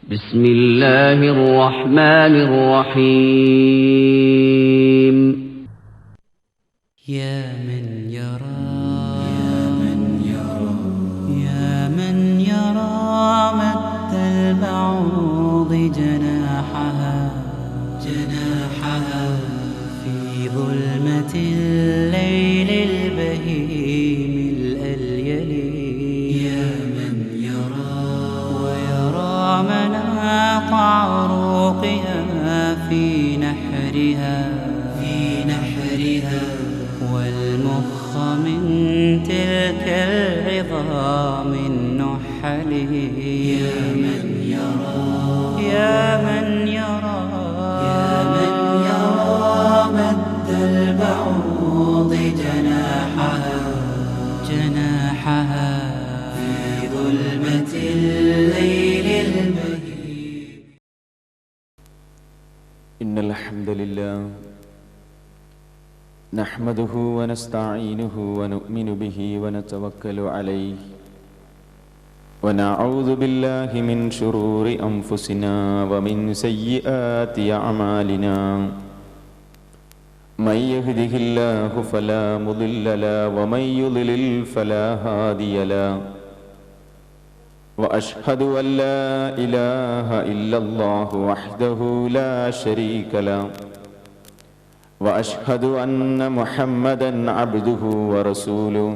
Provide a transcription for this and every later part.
بسم الله الرحمن الرحيم يا من يرى يا من يرى مد البعوض جناحها في ظلمة الليل البهيم الأليل. يا من يرى ويرى مناط عروقها في نحرها والمخ من تلك العظام النحل. يا من يرى مد البعوض جناحها في ظلمة الليل البهيم. إن الحمد لله نحمده ونستعينه ونؤمن به ونتوكل عليه ونعوذ بالله من شرور أنفسنا ومن سيئات أعمالنا. من يهده الله فلا مضل له ومن يضلل فلا هادي له. وأشهد أن لا إله إلا الله وحده لا شريك له وأشهد أن محمدًا عبده ورسوله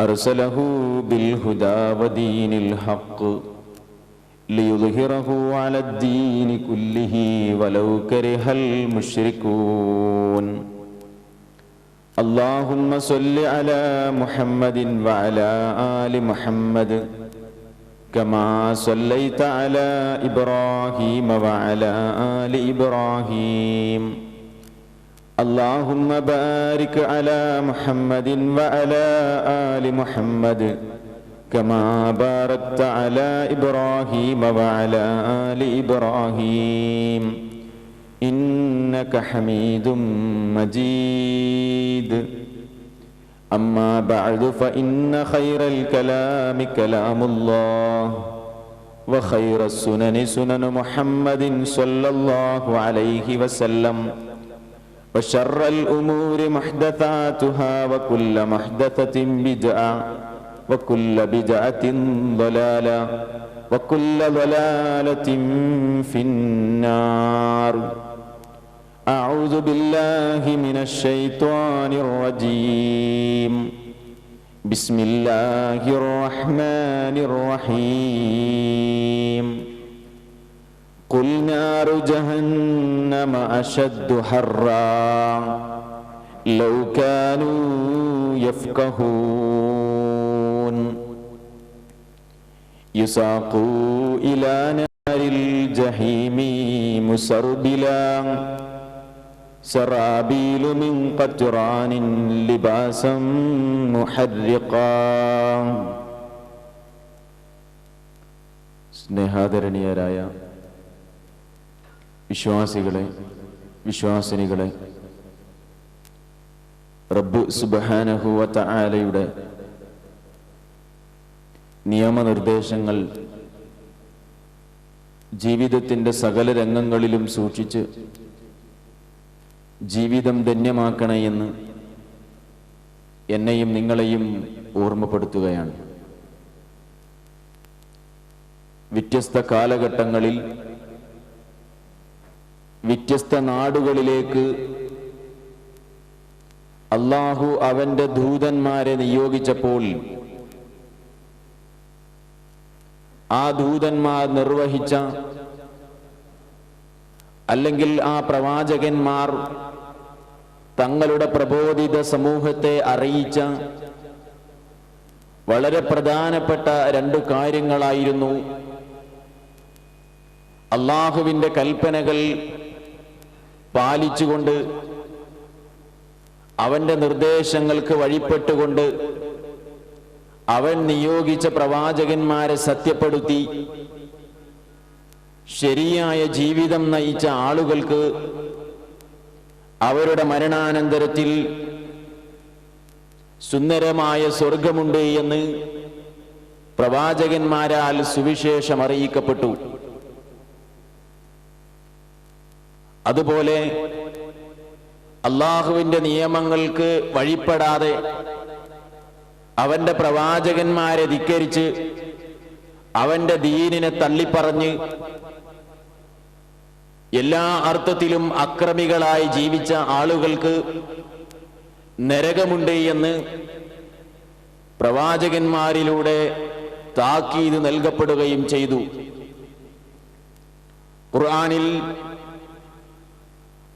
أرسله بالهدى ودين الحق ليظهره على الدين كله ولو كره المشركون. اللهم صل على محمد وعلى آل محمد كما صليت على إبراهيم وعلى آل إبراهيم. اللهم بارك على محمد وعلى آل محمد كما باركت على إبراهيم وعلى آل إبراهيم إنك حميد مجيد. أما بعد فإن خير الكلام كلام الله وخير السنن سنن محمد صلى الله عليه وسلم وشر الأمور محدثاتها وكل محدثة بدعة وكل بدعة ضلالة وكل ضلالة في النار. أعوذ بالله من الشيطان الرجيم. بسم الله الرحمن الرحيم. قل نار جهنم أشد حرا لو كانوا يفقهون. يساقوا إلى نار الجحيم مسربلا سرابيل من قطران لباسا محرقا. സ്നേഹാദരണീയരായ വിശ്വാസികളെ, വിശ്വാസിനികളെ, റബ്ബ് സുബ്ഹാനഹു വ തആലയുടെ നിയമനിർദ്ദേശങ്ങൾ ജീവിതത്തിൻ്റെ സകല രംഗങ്ങളിലും സൂക്ഷിച്ച് ജീവിതം ധന്യമാക്കണേ എന്ന് എന്നെയും നിങ്ങളെയും ഓർമ്മപ്പെടുത്തുകയാണ്. വ്യത്യസ്ത കാലഘട്ടങ്ങളിൽ വ്യത്യസ്ത നാടുകളിലേക്ക് അല്ലാഹു അവന്റെ ദൂതന്മാരെ നിയോഗിച്ചപ്പോൾ ആ ദൂതന്മാർ നിർവഹിച്ച, അല്ലെങ്കിൽ ആ പ്രവാചകന്മാർ തങ്ങളുടെ പ്രബോധിത സമൂഹത്തെ അറിയിച്ച വളരെ പ്രധാനപ്പെട്ട രണ്ട് കാര്യങ്ങളായിരുന്നു. അല്ലാഹുവിൻ്റെ കൽപ്പനകൾ പാലിച്ചുകൊണ്ട് അവന്റെ നിർദ്ദേശങ്ങൾക്ക് വഴിപ്പെട്ടുകൊണ്ട് അവൻ നിയോഗിച്ച പ്രവാചകന്മാരെ സത്യപ്പെടുത്തി ശരിയായ ജീവിതം നയിച്ച ആളുകൾക്ക് അവരുടെ മരണാനന്തരത്തിൽ സുന്ദരമായ സ്വർഗമുണ്ട് എന്ന് പ്രവാചകന്മാരാൽ സുവിശേഷം അറിയിക്കപ്പെട്ടു. അതുപോലെ അള്ളാഹുവിന്റെ നിയമങ്ങൾക്ക് വഴിപ്പെടാതെ അവന്റെ പ്രവാചകന്മാരെ ധിക്കരിച്ച് അവന്റെ ദീനിനെ തള്ളിപ്പറഞ്ഞ് എല്ലാ അർത്ഥത്തിലും അക്രമികളായി ജീവിച്ച ആളുകൾക്ക് നരകമുണ്ട് എന്ന് പ്രവാചകന്മാരിലൂടെ താക്കീത് നൽകപ്പെടുകയും ചെയ്തു. ഖുർആനിൽ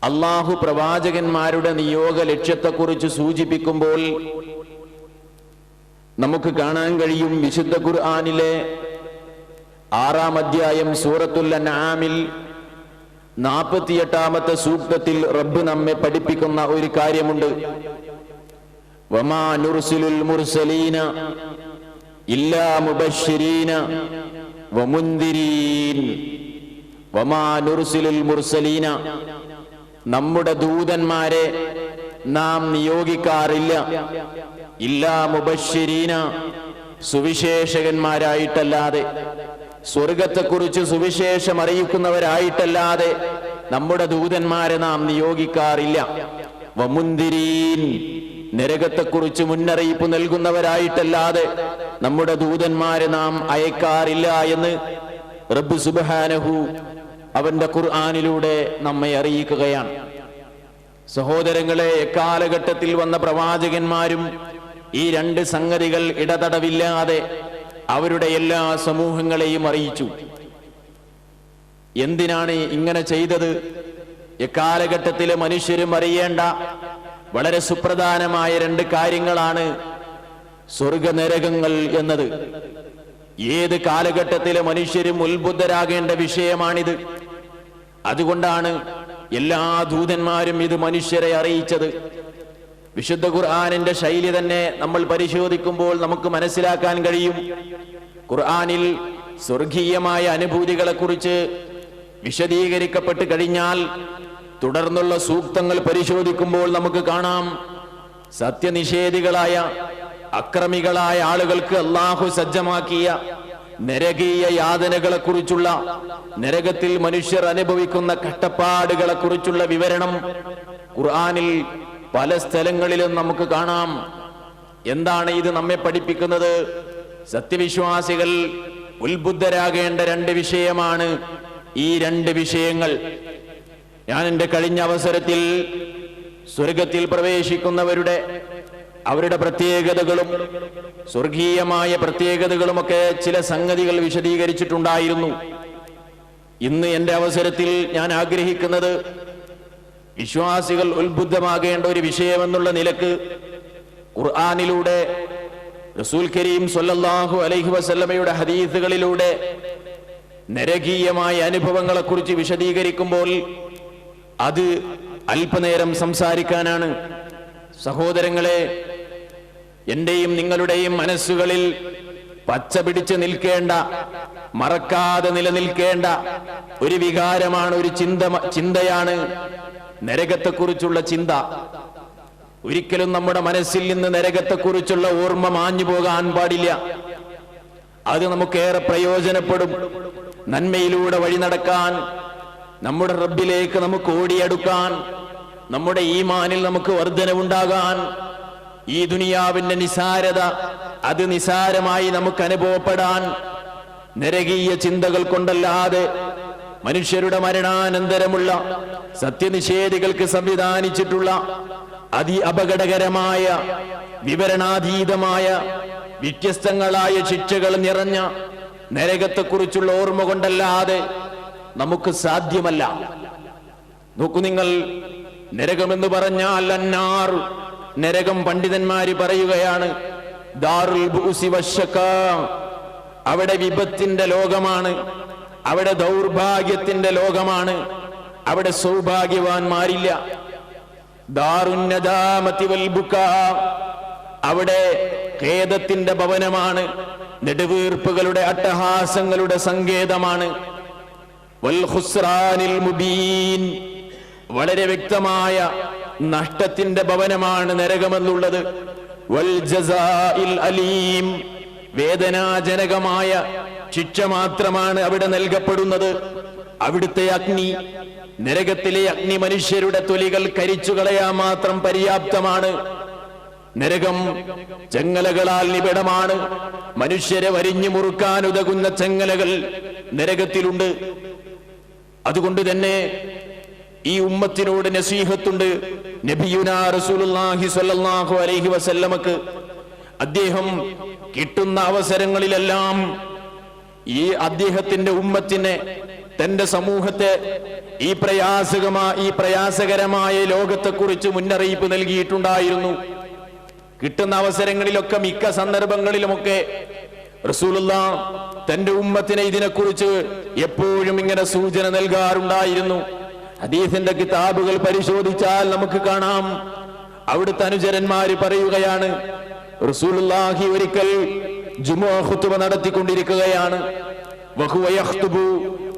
അള്ളാഹു പ്രവാചകന്മാരുടെ നിയോഗ ലക്ഷ്യത്തെക്കുറിച്ച് സൂചിപ്പിക്കുമ്പോൾ നമുക്ക് കാണാൻ കഴിയും, വിശുദ്ധ ഖുർആനിലെ 6-ാം അധ്യായം സൂറത്തുൽ അൻആമിൽ 48-ാമത്തെ സൂക്തത്തിൽ റബ്ബ് നമ്മെ പഠിപ്പിക്കുന്ന ഒരു കാര്യമുണ്ട്. വമാ നുർസിലുൽ മുർസലീന ഇല്ലാ മുബശ്ശിരീന വമുൻദിരീൻ. വമാ നുർസിലുൽ മുർസലീന, നമ്മുടെ ദൂതന്മാരെ നാം നിയോഗിക്കാറില്ല, ഇല്ലാ മുബശ്ശിരീന, സുവിശേഷകന്മാരായിട്ടല്ലാതെ, സ്വർഗത്തെക്കുറിച്ച് സുവിശേഷം അറിയിക്കുന്നവരായിട്ടല്ലാതെ നമ്മുടെ ദൂതന്മാരെ നാം നിയോഗിക്കാറില്ല. വമുൻദിരീൻ, നരകത്തെക്കുറിച്ച് മുന്നറിയിപ്പ് നൽകുന്നവരായിട്ടല്ലാതെ നമ്മുടെ ദൂതന്മാരെ നാം അയക്കാറില്ല എന്ന് റബ്ബ് സുബ്ഹാനഹു അവന്റെ ഖുർആനിലൂടെ നമ്മെ അറിയിക്കുകയാണ്. സഹോദരങ്ങളെ, എക്കാലഘട്ടത്തിൽ വന്ന പ്രവാചകന്മാരും ഈ രണ്ട് സംഗതികൾ ഇടതടവില്ലാതെ അവരുടെ എല്ലാ സമൂഹങ്ങളെയും അറിയിച്ചു. എന്തിനാണ് ഇങ്ങനെ ചെയ്തത്? എക്കാലഘട്ടത്തിലെ മനുഷ്യരും അറിയേണ്ട വളരെ സുപ്രധാനമായ രണ്ട് കാര്യങ്ങളാണ് സ്വർഗനരകങ്ങൾ എന്നത്. ഏത് കാലഘട്ടത്തിലെ മനുഷ്യരും ഉത്ബുദ്ധരാകേണ്ട വിഷയമാണിത്. അതുകൊണ്ടാണ് എല്ലാ ദൂതന്മാരും ഇത് മനുഷ്യരെ അറിയിച്ചത്. വിശുദ്ധ ഖുർആനിന്റെ ശൈലി തന്നെ നമ്മൾ പരിശോധിക്കുമ്പോൾ നമുക്ക് മനസ്സിലാക്കാൻ കഴിയും. ഖുർആനിൽ സ്വർഗീയമായ അനുഭൂതികളെ കുറിച്ച് വിശദീകരിക്കപ്പെട്ട് കഴിഞ്ഞാൽ തുടർന്നുള്ള സൂക്തങ്ങൾ പരിശോധിക്കുമ്പോൾ നമുക്ക് കാണാം, സത്യനിഷേധികളായ അക്രമികളായ ആളുകൾക്ക് അള്ളാഹു സജ്ജമാക്കിയ നരകീയ യാതനകളെ കുറിച്ചുള്ള, നരകത്തിൽ മനുഷ്യർ അനുഭവിക്കുന്ന കഷ്ടപ്പാടുകളെ കുറിച്ചുള്ള വിവരണം ഖുർആനിൽ പല സ്ഥലങ്ങളിലും നമുക്ക് കാണാം. എന്താണ് ഇത് നമ്മെ പഠിപ്പിക്കുന്നത്? സത്യവിശ്വാസികൾ ഉത്ബുദ്ധരാകേണ്ട രണ്ട് വിഷയമാണ് ഈ രണ്ട് വിഷയങ്ങൾ. ഞാൻ എൻ്റെ കഴിഞ്ഞ അവസരത്തിൽ സ്വർഗത്തിൽ പ്രവേശിക്കുന്നവരുടെ അവരുടെ പ്രത്യേകതകളും സ്വർഗീയമായ പ്രത്യേകതകളുമൊക്കെ ചില സംഗതികൾ വിശദീകരിച്ചിട്ടുണ്ടായിരുന്നു. ഇന്ന് എൻ്റെ അവസരത്തിൽ ഞാൻ ആഗ്രഹിക്കുന്നത് വിശ്വാസികൾ ഉത്ബുദ്ധമാകേണ്ട ഒരു വിഷയമെന്നുള്ള നിലക്ക് ഖുർആനിലൂടെ റസൂൽ കരീം സ്വല്ലല്ലാഹു അലൈഹി വസല്ലമയുടെ ഹദീസുകളിലൂടെ നരകീയമായ അനുഭവങ്ങളെ കുറിച്ച് വിശദീകരിക്കുമ്പോൾ അത് അല്പനേരം സംസാരിക്കാനാണ്. സഹോദരങ്ങളെ, എന്റെയും നിങ്ങളുടെയും മനസ്സുകളിൽ പച്ച പിടിച്ച് നിൽക്കേണ്ട, മറക്കാതെ നിലനിൽക്കേണ്ട ഒരു വികാരമാണ്, ഒരു ചിന്തയാണ് നരകത്തെക്കുറിച്ചുള്ള ചിന്ത. ഒരിക്കലും നമ്മുടെ മനസ്സിൽ നിന്ന് നരകത്തെക്കുറിച്ചുള്ള ഓർമ്മ മാഞ്ഞു പോകാൻ പാടില്ല. അത് നമുക്കേറെ പ്രയോജനപ്പെടും. നന്മയിലൂടെ വഴി നടക്കാൻ, നമ്മുടെ റബ്ബിലേക്ക് നമുക്ക് ഓടിയെടുക്കാൻ, നമ്മുടെ ഈമാനിൽ നമുക്ക് വർധനവുണ്ടാകാൻ, ഈ ദുനിയാവിന്റെ നിസാരത അത് നിസാരമായി നമുക്ക് അനുഭവപ്പെടാൻ നരകീയ ചിന്തകൾ കൊണ്ടല്ലാതെ മനുഷ്യരുടെ മരണാനന്തരമുള്ള സത്യനിഷേധികൾക്ക് സംവിധാനിച്ചിട്ടുള്ള അപകടകരമായ വിവരണാതീതമായ വ്യത്യസ്തങ്ങളായ ശിക്ഷകൾ നിറഞ്ഞ നരകത്തെക്കുറിച്ചുള്ള ഓർമ്മ കൊണ്ടല്ലാതെ നമുക്ക് സാധ്യമല്ല. നോക്കൂ നിങ്ങൾ, നരകമെന്ന് പറഞ്ഞാൽ അന്നാർ, നരകം പണ്ഡിതന്മാര് പറയുകയാണ് ദാറുൽ ബുഅ്സി വശക്കാ, അവിടെ വിപത്തിന്റെ ലോകമാണ്, അവിടെ ദൗർഭാഗ്യത്തിന്റെ ലോകമാണ്, അവിടെ സൗഭാഗ്യവാന്മാരില്ല. ദാറുൻ നദാമതി വൽ ബുകാ, അവിടെ ഖേദത്തിന്റെ ഭവനമാണ്, നെടുവീർപ്പുകളുടെ അട്ടഹാസങ്ങളുടെ സങ്കേതമാണ്. വൽ ഖുസ്റാനിൽ മുബീൻ, വളരെ വ്യക്തമായ നഷ്ടത്തിന്റെ ഭവനമാണ് നരകമെന്നുള്ളത്. വൽ ജസാഇൽ അലീം, വേദനാജനകമായ ശിക്ഷ മാത്രമാണ് അവിടെ നൽകപ്പെടുന്നത്. അവിടുത്തെ അഗ്നി, നരകത്തിലെ അഗ്നി മനുഷ്യരുടെ തൊലികൾ കരിച്ചു കളയാൻ മാത്രം പര്യാപ്തമാണ്. നരകം ചെങ്ങലകളാൽ നിബിഡമാണ്. മനുഷ്യരെ വരിഞ്ഞു മുറുക്കാൻ ഉതകുന്ന ചെങ്ങലകൾ നരകത്തിലുണ്ട്. അതുകൊണ്ട് തന്നെ ഈ ഉമ്മത്തിനോട് നസീഹത്തുണ്ട്. നബിയുനാ റസൂലുള്ളാഹി സ്വല്ലല്ലാഹു അലൈഹി വസല്ലമക്ക് അദ്ദേഹം കിട്ടുന്ന അവസരങ്ങളിലെല്ലാം ഈ അദ്ദേഹത്തിന്റെ ഉമ്മത്തിനെ, തന്റെ സമൂഹത്തെ ഈ പ്രയാസകരമായ ലോകത്തെക്കുറിച്ച് മുന്നറിയിപ്പ് നൽകിയിട്ടുണ്ടായിരുന്നു. കിട്ടുന്ന അവസരങ്ങളിലൊക്കെ, മിക്ക സന്ദർഭങ്ങളിലുമൊക്കെ റസൂലുള്ളാഹ് തന്റെ ഉമ്മത്തിനെ ഇതിനെക്കുറിച്ച് എപ്പോഴും ഇങ്ങനെ സൂചന നൽകാറുണ്ടായിരുന്നു. ഹദീസിന്റെ കിതാബുകൾ പരിശോധിച്ചാൽ നമുക്ക് കാണാം, അവിടുത്തെ അനുചരന്മാര് പറയുകയാണ്, റസൂലുള്ളാഹി ഒരിക്കൽ ജുമുഅ ഖുത്ബ നടത്തിക്കൊണ്ടിരിക്കുകയാണ്. വഹുവ യഖ്തുബു,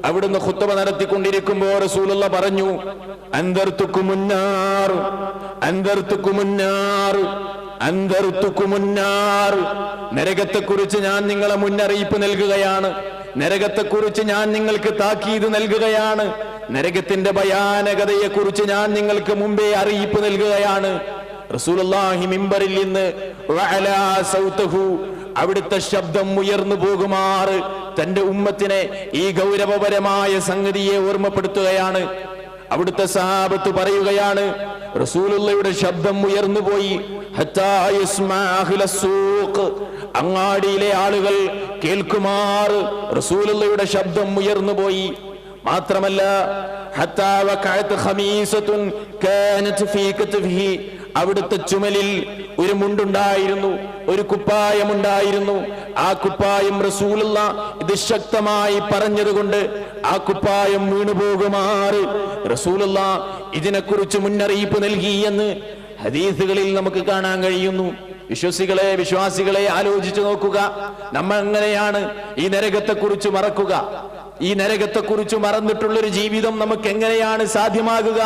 അവിടുന്ന് ഖുത്ബ നടത്തിക്കൊണ്ടിരിക്കുമ്പോൾ റസൂലുള്ളാഹി പറഞ്ഞു, അൻദർതുകുമുന്നാർ അൻദർതുകുമുന്നാർ അൻദർതുകുമുന്നാർ, നരകത്തെക്കുറിച്ച് ഞാൻ നിങ്ങളെ മുന്നറിയിപ്പ് നൽകുകയാണ്, നരകത്തെക്കുറിച്ച് ഞാൻ നിങ്ങൾക്ക് താക്കീത് നൽകുകയാണ്, നരകത്തിന്റെ ഭയാനകതയെക്കുറിച്ച് ഞാൻ നിങ്ങൾക്ക് മുമ്പേ അറിയിപ്പ് നൽകുകയാണ്. റസൂലുള്ളാഹി മിമ്പറിൽ നിന്ന് വഅലാ സൗതഹു, അവിടുത്തെ ശബ്ദം ഉയർന്നു പോകുമാറ് തന്റെ ഉമ്മത്തിനെ ഈ ഗൗരവപരമായ സംഗതിയെ ഓർമ്മപ്പെടുത്തുകയാണ്. അവിടുത്തെ സഹാബത്ത് പറയുകയാണ്, റസൂലുള്ളാഹിയുടെ ശബ്ദം ഉയർന്നു പോയി, ഹത്താ യസ്മഅ അഹ്ലസ് സൂഖ്, അങ്ങാടിയിലെ ആളുകൾ കേൾക്കുമാറ് റസൂലുള്ളാഹിയുടെ ശബ്ദം ഉയർന്നു പോയി. മാത്രമല്ല, ഹത്താ വഖഅത് ഖമീസത്തുൻ കാനത് ഫീ കത്ഫിഹി, അവിടുത്തെ ചുമലിൽ ഒരു മുണ്ടുണ്ടായിരുന്നു, ഒരു കുപ്പായമുണ്ടായിരുന്നു. ആ കുപ്പായം റസൂലുള്ളാഹി ഇത് ശക്തമായി പറഞ്ഞതുകൊണ്ട് ആ കുപ്പായം വീണുപോകുമാറ് റസൂലുള്ളാഹി ഇതിനെക്കുറിച്ച് മുന്നറിയിപ്പ് നൽകി എന്ന് ഹദീസുകളിൽ നമുക്ക് കാണാൻ കഴിയുന്നു. വിശ്വാസികളെ ആലോചിച്ചു നോക്കുക. നമ്മൾ എങ്ങനെയാണ് ഈ നരകത്തെക്കുറിച്ച് മറക്കുക? ഈ നരകത്തെക്കുറിച്ച് മറന്നിട്ടുള്ളൊരു ജീവിതം നമുക്ക് എങ്ങനെയാണ് സാധ്യമാകുക?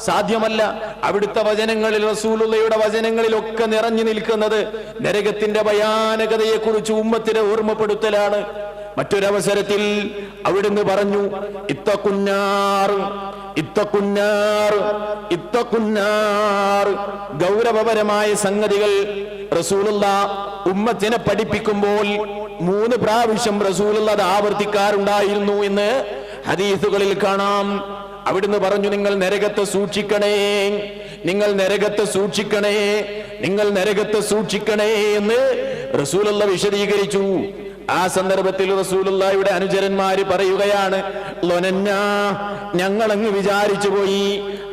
സാധ്യമല്ല. അവിടുത്തെ വചനങ്ങളിൽ, റസൂലുള്ളാഹിയുടെ വചനങ്ങളിലൊക്കെ നിറഞ്ഞു നിൽക്കുന്നത് നരകത്തിന്റെ ഭയാനകതയെക്കുറിച്ച് ഉമ്മത്തിനെ ഓർമ്മപ്പെടുത്തലാണ്. മറ്റൊരവസരത്തിൽ അവിടുന്ന് പറഞ്ഞു, ഇത്തഖുന്നാർ ഇത്തഖുന്നാർ ഇത്തഖുന്നാർ, ഗൗരവപരമായ സംഗതികൾ റസൂലുള്ളാഹി ഉമ്മത്തിനെ പഠിപ്പിക്കുമ്പോൾ 3 പ്രാവശ്യം റസൂലുള്ളാഹി ആവർത്തിക്കാറുണ്ടായിരുന്നു എന്ന് ഹദീസുകളിൽ കാണാം. അവിടുന്ന് പറഞ്ഞു, നിങ്ങൾ നരകത്തെ സൂക്ഷിക്കണേ, നിങ്ങൾ നരകത്തെ സൂക്ഷിക്കണേ, നിങ്ങൾ നരകത്തെ സൂക്ഷിക്കണേ എന്ന് റസൂലുള്ളാഹി വിശദീകരിച്ചു. ആ സന്ദർഭത്തിൽ റസൂലുള്ളാഹിയുടെ അനുചരന്മാര് പറയുകയാണ്, ലൊനന്നാ, ഞങ്ങളങ്ങ് വിചാരിച്ചു പോയി,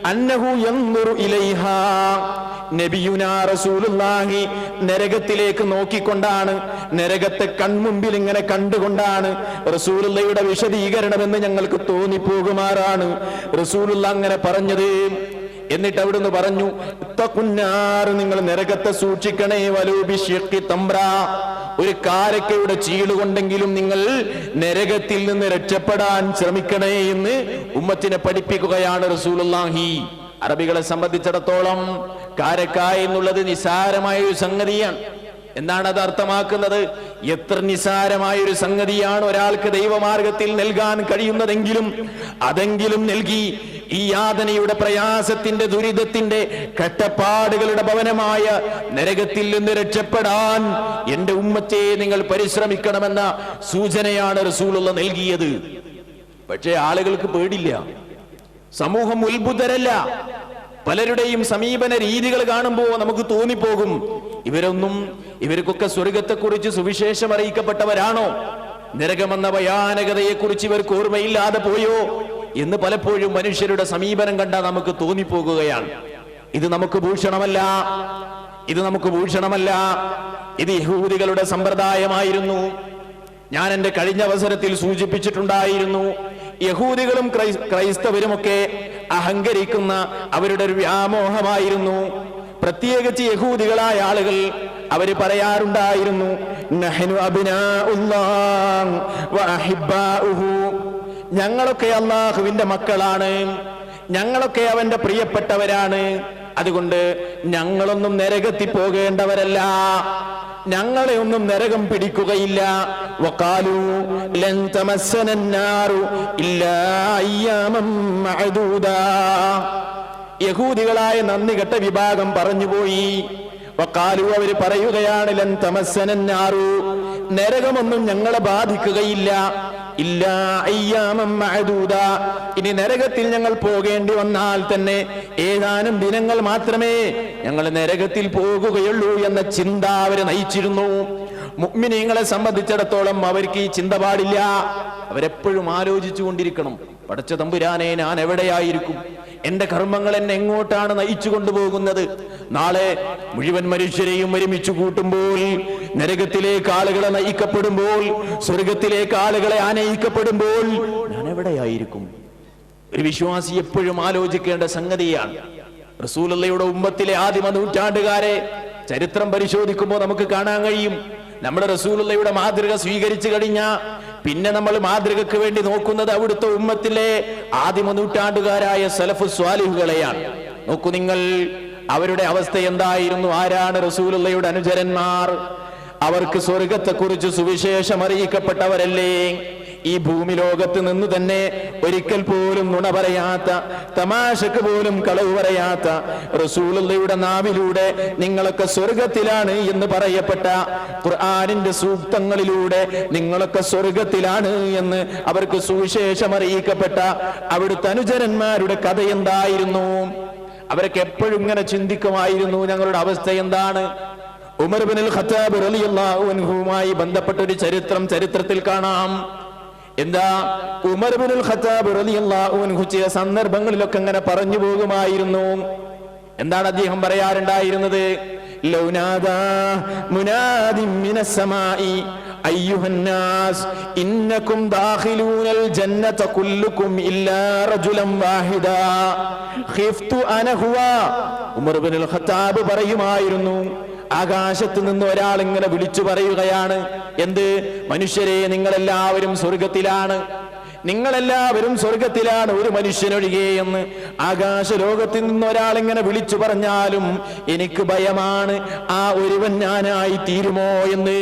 അന്നഹു യൻദുറു ഇലൈഹാ, നബിയുനാ റസൂലുള്ളാഹി നരകത്തിലേക്ക് നോക്കിക്കൊണ്ടാണ്, നരകത്തെ കൺമുമ്പിൽ ഇങ്ങനെ കണ്ടുകൊണ്ടാണ് റസൂലുള്ളാഹിയുടെ വിശദീകരണമെന്ന് ഞങ്ങൾക്ക് തോന്നിപ്പോകുമാറാണ് റസൂലുള്ളാഹി അങ്ങനെ പറഞ്ഞത്. എന്നിട്ട് അവിടുന്ന് പറഞ്ഞു, ഇത്തഖുന്നാർ, നിങ്ങൾ നരകത്തെ സൂക്ഷിക്കണേ, വലൂ ബിശ്ശിഖി തംറ, ഒരു കാരക്കയുടെ ചീളുകൊണ്ടെങ്കിലും നിങ്ങൾ നരകത്തിൽ നിന്ന് രക്ഷപ്പെടാൻ ശ്രമിക്കണേ എന്ന് ഉമ്മത്തിനെ പഠിപ്പിക്കുകയാണ് റസൂലുള്ളാഹി. അറബികളെ സംബന്ധിച്ചിടത്തോളം കാരക്ക എന്നുള്ളത് നിസാരമായ ഒരു സംഗതിയാണ്. എന്താണ് അത് അർത്ഥമാക്കുന്നത്? എത്ര നിസാരമായ ഒരു സംഗതിയാണ് ഒരാൾക്ക് ദൈവമാർഗത്തിൽ നൽകാൻ കഴിയുന്നതെങ്കിലും അതെങ്കിലും നൽകി ഈ യാതനയുടെ, പ്രയാസത്തിന്റെ, ദുരിതത്തിന്റെ, കഷ്ടപ്പാടുകളുടെ ഭവനമായ നരകത്തിൽ നിന്ന് രക്ഷപ്പെടാൻ എന്റെ ഉമ്മത്തെ നിങ്ങൾ പരിശ്രമിക്കണമെന്ന സൂചനയാണ് റസൂലുള്ളാഹി നൽകിയത്. പക്ഷേ ആളുകൾക്ക് പേടില്ല, സമൂഹം ഉത്ബുദ്ധരല്ല. പലരുടെയും സമീപന രീതികൾ കാണുമ്പോൾ നമുക്ക് തോന്നിപ്പോകും, ഇവർക്കൊക്കെ സ്വർഗത്തെക്കുറിച്ച് സുവിശേഷം അറിയിക്കപ്പെട്ടവരാണോ? നരകമെന്ന ഭയാനകതയെക്കുറിച്ച് ഇവർക്ക് ഓർമ്മയില്ലാതെ പോയോ എന്ന് പലപ്പോഴും മനുഷ്യരുടെ സമീപനം കണ്ടാൽ നമുക്ക് തോന്നിപ്പോകുകയാണ്. ഇത് നമുക്ക് ഭൂഷണമല്ല, ഇത് നമുക്ക് ഭൂഷണമല്ല. ഇത് യഹൂദികളുടെ സമ്പ്രദായമായിരുന്നു. ഞാൻ എന്റെ കഴിഞ്ഞ അവസരത്തിൽ സൂചിപ്പിച്ചിട്ടുണ്ടായിരുന്നു, യഹൂദികളും ക്രൈസ്തവരുമൊക്കെ അഹങ്കരിക്കുന്ന അവരുടെ ഒരു വ്യാമോഹമായിരുന്നു. പ്രത്യേകിച്ച് യഹൂദികളായ ആളുകൾ അവര് പറയാറുണ്ടായിരുന്നു, നഹ്നു അബ്നാഉല്ലാഹ് വ അഹിബ്ബാഉഹു, ഞങ്ങളൊക്കെ അല്ലാഹുവിന്റെ മക്കളാണ്, ഞങ്ങളൊക്കെ അവന്റെ പ്രിയപ്പെട്ടവരാണ്, അതുകൊണ്ട് ഞങ്ങളൊന്നും നരകത്തിൽ പോകേണ്ടവരല്ല. ഞങ്ങളെ ഒന്നും നരകം പിടിക്കുകയില്ല. വഖാലൂ ലൻ തമസ്സനന്നാറു ഇല്ലാ അയ്യാമൻ മഅദൂദാ. യഹൂദികളായ നന്ദികെട്ട വിഭാഗം പറഞ്ഞുപോയി. വഖാലു, അവർ പറയുകയാണ്, ലൻ തമസ്സനന്നാറു, നരകമൊന്നും ഞങ്ങളെ ബാധിക്കുകയില്ല, ഇല്ലാ അയ്യാമൻ മഅദൂദാ, ഇനി നരകത്തിൽ ഞങ്ങൾ പോകേണ്ടി വന്നാൽ തന്നെ ഏതാനും ദിനങ്ങൾ മാത്രമേ ഞങ്ങൾ നരകത്തിൽ പോകുകയുള്ളൂ എന്ന ചിന്ത അവരെ നയിച്ചിരുന്നു. മുഅ്മിനീങ്ങളെ സംബന്ധിച്ചിടത്തോളം അവർക്ക് ഈ ചിന്ത പാടില്ല. അവരെപ്പോഴും ആലോചിച്ചു കൊണ്ടിരിക്കണം, പടച്ച തമ്പുരാനെ, ഞാൻ എവിടെയായിരിക്കും? എന്റെ കർമ്മങ്ങൾ എന്നെ എങ്ങോട്ടാണ് നയിച്ചു കൊണ്ടുപോകുന്നത്? നാളെ മുഴുവൻ മനുഷ്യരെയും ഒരുമിച്ച് കൂട്ടുമ്പോൾ, നരകത്തിലേക്ക് ആളുകളെ നയിക്കപ്പെടുമ്പോൾ, സ്വർഗത്തിലേക്ക് ആളുകളെ ആനയിക്കപ്പെടുമ്പോൾ ഞാൻ എവിടെയായിരിക്കും? ഒരു വിശ്വാസി എപ്പോഴും ആലോചിക്കേണ്ട സംഗതിയാണ്. റസൂലുള്ളാഹിയുടെ ഉമ്മത്തിലെ ആദിമ നൂറ്റാണ്ടുകാരെ ചരിത്രം പരിശോധിക്കുമ്പോൾ നമുക്ക് കാണാൻ കഴിയും, നമ്മുടെ റസൂലുള്ളാഹിയുടെ മാതൃക സ്വീകരിച്ചു കഴിഞ്ഞ പിന്നെ നമ്മൾ മാതൃകക്ക് വേണ്ടി നോക്കുന്നത് അവിടുത്തെ ഉമ്മത്തിലെ ആദിമ നൂറ്റാണ്ടുകാരായ സലഫു സ്വാലിഹുകളെയാണ്. നോക്കൂ നിങ്ങൾ, അവരുടെ അവസ്ഥ എന്തായിരുന്നു? ആരാണ് റസൂലുള്ളാഹിയുടെ അനുചരന്മാർ? അവർക്ക് സ്വർഗത്തെക്കുറിച്ച് സുവിശേഷം അറിയിക്കപ്പെട്ടവരല്ലേ? ഈ ഭൂമി ലോകത്ത് നിന്ന് തന്നെ ഒരിക്കൽ പോലും നുണ പറയാത്ത, തമാശക്ക് പോലും കളവ് പറയാത്ത, റസൂലുള്ളാഹിയുടെ നാവിലൂടെ നിങ്ങളൊക്കെ സ്വർഗത്തിലാണ് എന്ന് പറയപ്പെട്ട ഖുർആനിന്റെ സൂക്തങ്ങളിലൂടെ നിങ്ങളൊക്കെ സ്വർഗത്തിലാണ് എന്ന് അവർക്ക് സുവിശേഷം അറിയിക്കപ്പെട്ട അവിടുത്തെ അനുചരന്മാരുടെ കഥ എന്തായിരുന്നു? അവരൊക്കെ എപ്പോഴും ഇങ്ങനെ ചിന്തിക്കുമായിരുന്നു, ഞങ്ങളുടെ അവസ്ഥ എന്താണ്? ഉമർ ഇബ്നുൽ ഖത്താബ് റളിയല്ലാഹു അൻഹുവുമായി ബന്ധപ്പെട്ട ഒരു ചരിത്രത്തിൽ കാണാം. എന്താ? ഉമർ ഇബ്നുൽ ഖത്താബ് റളിയല്ലാഹു അൻഹു ചില സന്ദർഭങ്ങളിലൊക്കെ അങ്ങനെ പറഞ്ഞു പോകുമായിരുന്നു. എന്താണ് അദ്ദേഹം പറയാറുണ്ടായിരുന്നത്? ലൗനാദാ മുനാദിൻ മിനസ് സമാഇ അയ്യുഹന്നാസ് ഇന്നകും ദാഖിലൂനൽ ജന്നത കുല്ലുകും ഇല്ലാ റജുലൻ വാഹിദാ ഖിഫ്തു അന ഹുവ. ഉമർ ഇബ്നുൽ ഖത്താബ് പറയുമായിരുന്നു, ആകാശത്ത് നിന്ന് ഒരാൾ ഇങ്ങനെ വിളിച്ചു പറയുകയാണ്, എന്ത്? മനുഷ്യരെ, നിങ്ങളെല്ലാവരും സ്വർഗത്തിലാണ്, നിങ്ങളെല്ലാവരും സ്വർഗത്തിലാണ്, ഒരു മനുഷ്യനൊഴികെ എന്ന് ആകാശ ലോകത്തിൽ നിന്ന് ഒരാൾ ഇങ്ങനെ വിളിച്ചു പറഞ്ഞാലും എനിക്ക് ഭയമാണ്, ആ ഒരുവൻ ഞാനായി തീരുമോ എന്ന്.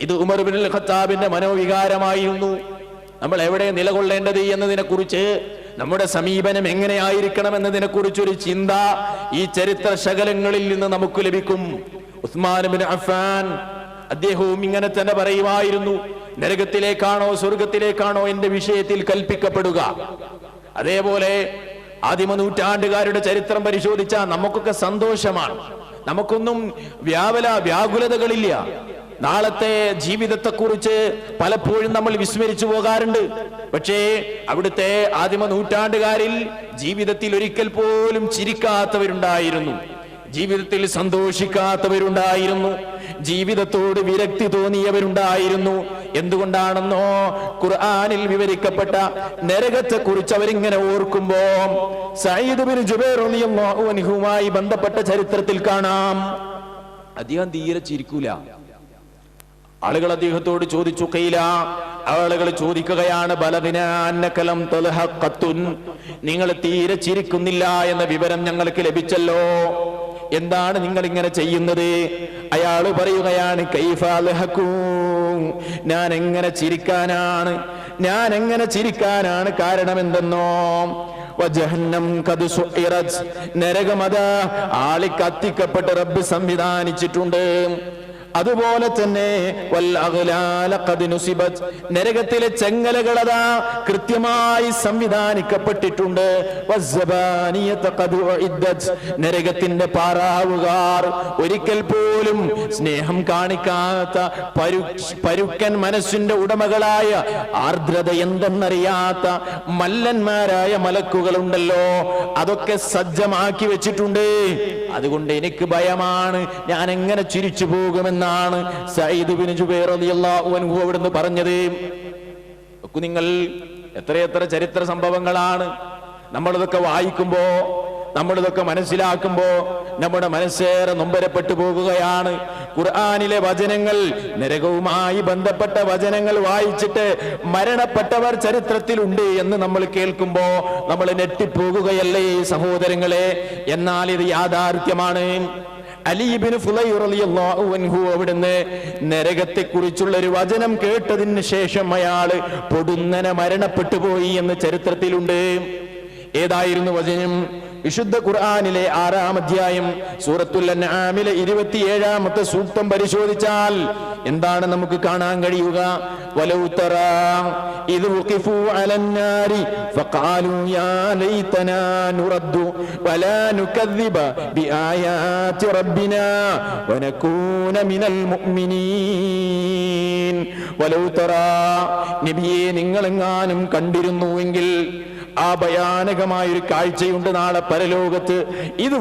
ഇത് ഉമർ ഇബ്നുൽ ഖത്താബിന്റെ മനോവികാരമായിരുന്നു. നമ്മൾ എവിടെ നിലകൊള്ളേണ്ടത് എന്നതിനെ കുറിച്ച്, നമ്മുടെ സമീപനം എങ്ങനെയായിരിക്കണം എന്നതിനെ കുറിച്ചൊരു ചിന്ത ഈ ചരിത്ര ശകലങ്ങളിൽ നിന്ന് നമുക്ക് ലഭിക്കും. ഉസ്മാൻ ഇബ്നു അഫ്ഫാൻ അദ്ദേഹവും ഇങ്ങനെ തന്നെ പറയുമായിരുന്നു, നരകത്തിലേക്കാണോ സ്വർഗത്തിലേക്കാണോ എന്റെ വിഷയത്തിൽ കൽപ്പിക്കപ്പെടുക? അതേപോലെ ആദിമ നൂറ്റാണ്ടുകാരുടെ ചരിത്രം പരിശോധിച്ചാൽ നമുക്കൊക്കെ സന്തോഷമാണ്, നമുക്കൊന്നും വ്യാകുലതകളില്ല. നാളത്തെ ജീവിതത്തെക്കുറിച്ച് പലപ്പോഴും നമ്മൾ വിസ്മരിച്ചു പോകാറുണ്ട്. പക്ഷേ അവിടുത്തെ ആദിമ നൂറ്റാണ്ടുകാരിൽ ജീവിതത്തിൽ ഒരിക്കൽ പോലും ചിരിക്കാത്തവരുണ്ടായിരുന്നു, ജീവിതത്തിൽ സന്തോഷിക്കാത്തവരുണ്ടായിരുന്നു, ജീവിതത്തോട് വിരക്തി തോന്നിയവരുണ്ടായിരുന്നു. എന്തുകൊണ്ടാണെന്നോ, ഖുർആനിൽ വിവരിക്കപ്പെട്ട നരകത്തെ കുറിച്ച് അവരിങ്ങനെ ഓർക്കുമ്പോ സഈദ് ബിൻ ജുബൈർ റളിയല്ലാഹു അൻഹുമായി ബന്ധപ്പെട്ട ചരിത്രത്തിൽ കാണാം, അദ്ദേഹം തീരെ ചിരിക്കൂല. ആളുകൾ അദ്ദേഹത്തോട് ചോദിച്ചു, കൈല, ആളുകൾ ചോദിക്കുകയാണ്, ബലഗിനാന്നകലം തൽഹഖത്തുൻ, നിങ്ങൾ തീരെ ചിരിക്കുന്നില്ല എന്ന വിവരം ഞങ്ങൾക്ക് ലഭിച്ചല്ലോ, എന്താണ് നിങ്ങൾ ഇങ്ങനെ ചെയ്യുന്നത്? അയാൾ പറയുകയാണ്, കൈഫ അൽഹഖൂ, ഞാൻ എങ്ങനെ ചിരിക്കാനാണ്, കാരണം എന്തെന്നോ, വജഹന്നം ഖദ് സുഇറത്, നരകമതാ ആളി കത്തിക്കപ്പെട്ട് റബ്ബ് സംവിധാനിച്ചിട്ടുണ്ട്. അതുപോലെ തന്നെ നരകത്തിലെ ചെങ്ങലകളതാ കൃത്യമായി സംവിധാനിക്കപ്പെട്ടിട്ടുണ്ട്. നരകത്തിന്റെ പാറാവുകാർ ഒരിക്കൽ പോലും സ്നേഹം കാണിക്കാത്ത പരുക്കൻ മനസ്സിന്റെ ഉടമകളായ, ആർദ്രത എന്തെന്നറിയാത്ത മല്ലന്മാരായ മലക്കുകളുണ്ടല്ലോ, അതൊക്കെ സജ്ജമാക്കി വെച്ചിട്ടുണ്ട്. അതുകൊണ്ട് എനിക്ക് ഭയമാണ്, ഞാൻ എങ്ങനെ ചിരിച്ചു പോകുമെന്നാണ് സഈദ് ബിൻ ജുബൈർ റളിയല്ലാഹു അൻഹു അവിടുന്ന് പറഞ്ഞത്. നിങ്ങൾ എത്രയെത്ര ചരിത്ര സംഭവങ്ങളാണ് നമ്മളിതൊക്കെ വായിക്കുമ്പോ, നമ്മളിതൊക്കെ മനസ്സിലാക്കുമ്പോ നമ്മുടെ മനസ്സേറെ നൊമ്പരപ്പെട്ടു പോകുകയാണ്. ഖുർആനിലെ വചനങ്ങൾ, നരകവുമായി ബന്ധപ്പെട്ട വചനങ്ങൾ വായിച്ചിട്ട് മരണപ്പെട്ടവർ ചരിത്രത്തിലുണ്ട് എന്ന് നമ്മൾ കേൾക്കുമ്പോ നമ്മൾ ഞെട്ടിപ്പോകുകയല്ലേ സഹോദരങ്ങളെ? എന്നാൽ ഇത് യാഥാർത്ഥ്യമാണ്. അലി ഇബ്നു ഫുലൈർ റളിയല്ലാഹു അൻഹു അവിടുന്ന് നരകത്തെക്കുറിച്ചുള്ള ഒരു വചനം കേട്ടതിന് ശേഷം അയാള് പൊടുന്നനെ മരണപ്പെട്ടു പോയി എന്ന് ചരിത്രത്തിലുണ്ട്. ഏതായിരുന്നു വചനം? വിശുദ്ധ ഖുർആനിലെ 6-ാം അധ്യായം സൂറത്തുൽ അൻആമിലെ 27-ാമത്തെ സൂക്തം പരിശോധിച്ചാൽ എന്താണ് നമുക്ക് കാണാൻ കഴിയുക? വലൗ തറാ ഇദ് വഖിഫൂ അലന്നാരി ഫഖാലൂ യാ ലൈതനാ നുറദ്ദു വലാ നുകദ്ദിബ ബിആയാതി റബ്ബിനാ വനകൂന മിനൽ മുഅ്മിനീൻ. വലൗ തറാ, നബിയെ നിങ്ങളെങ്ങാനും കണ്ടിരുന്നുവെങ്കിൽ ആ ഭയാനകമായൊരു കാഴ്ചയുണ്ട് നാളെ പരലോകത്ത്. ഇത്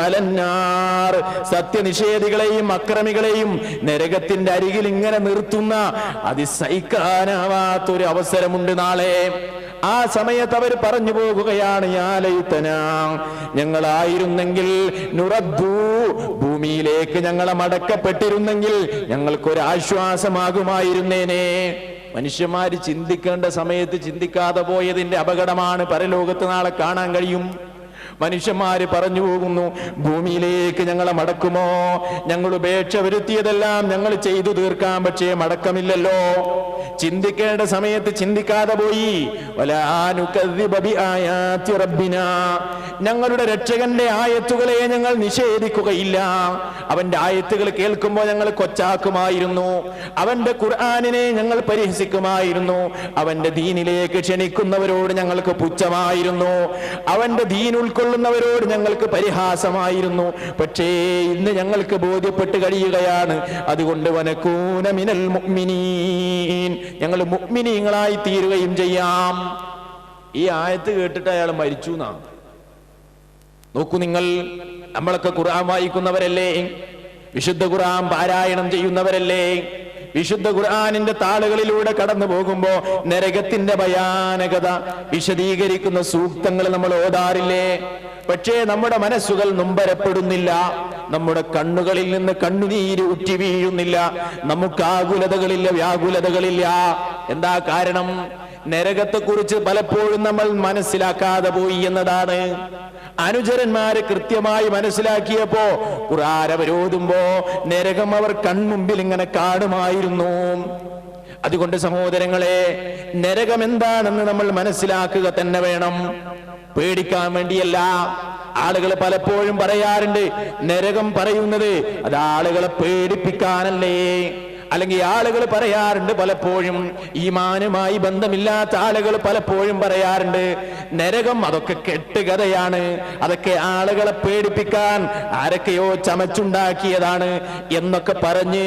അലന്നാർ, സത്യനിഷേധികളെയും അക്രമികളെയും നരകത്തിന്റെ അരികിൽ ഇങ്ങനെ നിർത്തുന്ന അതിസഹിക്കാനാവാത്തൊരു അവസരമുണ്ട് നാളെ. ആ സമയത്ത് അവർ പറഞ്ഞു പോകുകയാണ്, യാ ലൈതനാ, ഞങ്ങളായിരുന്നെങ്കിൽ നുറദ്ദു, ഭൂമിയിലേക്ക് ഞങ്ങളെ മടക്കപ്പെട്ടിരുന്നെങ്കിൽ ഞങ്ങൾക്കൊരാശ്വാസമാകുമായിരുന്നേനെ. മനുഷ്യന്മാര് ചിന്തിക്കേണ്ട സമയത്ത് ചിന്തിക്കാതെ പോയതിന്റെ അപകടമാണ് പരലോകത്ത് നാളെ കാണാൻ കഴിയും. മനുഷ്യന്മാര് പറഞ്ഞു പോകുന്നു, ഭൂമിയിലേക്ക് ഞങ്ങളെ മടക്കുമോ? ഞങ്ങൾ ഉപേക്ഷ വരുത്തിയതെല്ലാം ഞങ്ങൾ ചെയ്തു തീർക്കാം, പക്ഷേ മടക്കമില്ലല്ലോ. ചിന്തിക്കേണ്ട സമയത്ത് ചിന്തിക്കാതെ പോയി. ഞങ്ങളുടെ രക്ഷകന്റെ ആയത്തുകളെ ഞങ്ങൾ നിഷേധിക്കുകയില്ല. അവന്റെ ആയത്തുകൾ കേൾക്കുമ്പോൾ ഞങ്ങൾ കൊച്ചാക്കുമായിരുന്നു. അവന്റെ ഖുർആനിനെ ഞങ്ങൾ പരിഹസിക്കുമായിരുന്നു. അവന്റെ ദീനിലേക്ക് ക്ഷണിക്കുന്നവരോട് ഞങ്ങൾക്ക് പുച്ഛമായിരുന്നു. അവന്റെ ദീൻ ഉൾക്കൊള്ളുന്നവരോട് ഞങ്ങൾക്ക് പരിഹാസമായിരുന്നു. പക്ഷേ ഇന്ന് ഞങ്ങൾക്ക് ബോധ്യപ്പെട്ട് കഴിയുകയാണ്. അതുകൊണ്ട് വനകൂന മിനൽ മുഅ്മിനീൻ, ഞങ്ങൾ മുഅ്മിനീങ്ങളായി തീരുകയും ചെയ്യാം. ഈ ആയത്ത് കേട്ടിട്ട് അയാൾ മരിച്ചു എന്നാ. നോക്കൂ നിങ്ങൾ, നമ്മളൊക്കെ ഖുർആൻ വായിക്കുന്നവരല്ലേ? വിശുദ്ധ ഖുർആൻ പാരായണം ചെയ്യുന്നവരല്ലേ? വിശുദ്ധ ഖുർആനിന്റെ താളുകളിലൂടെ കടന്നു പോകുമ്പോ നരകത്തിന്റെ ഭയാനകത വിശദീകരിക്കുന്ന സൂക്തങ്ങൾ നമ്മൾ ഓതാറില്ലേ? പക്ഷേ നമ്മുടെ മനസ്സുകൾ നൊമ്പരപ്പെടുന്നില്ല, നമ്മുടെ കണ്ണുകളിൽ നിന്ന് കണ്ണുനീര് ഉറ്റി വീഴുന്നില്ല, നമുക്ക് ആകുലതകളില്ല, വ്യാകുലതകളില്ല. എന്താ കാരണം? നരകത്തെക്കുറിച്ച് പലപ്പോഴും നമ്മൾ മനസ്സിലാക്കാതെ പോയി എന്നതാണ്. അനുചരന്മാരെ കൃത്യമായി മനസ്സിലാക്കിയപ്പോ ഖുർആൻ അവരോതുമ്പോ നരകം അവർ കൺമുമ്പിൽ ഇങ്ങനെ കാണുമായിരുന്നു. അതുകൊണ്ട് സഹോദരങ്ങളെ, നരകം എന്താണെന്ന് നമ്മൾ മനസ്സിലാക്കുക തന്നെ വേണം. പേടിക്കാൻ വേണ്ടിയല്ല. ആളുകൾ പലപ്പോഴും പറയാറുണ്ട്, നരകം പറയുന്നത് അത് ആളുകളെ പേടിപ്പിക്കാനല്ലേ. അല്ലെങ്കിൽ ആളുകൾ പറയാറുണ്ട് പലപ്പോഴും, ഈമാനുമായി ബന്ധമില്ലാത്ത ആളുകൾ പലപ്പോഴും പറയാറുണ്ട്, നരകം അതൊക്കെ കെട്ടുകഥയാണ്, അതൊക്കെ ആളുകളെ പേടിപ്പിക്കാൻ ആരൊക്കെയോ ചമച്ചുണ്ടാക്കിയതാണ് എന്നൊക്കെ പറഞ്ഞ്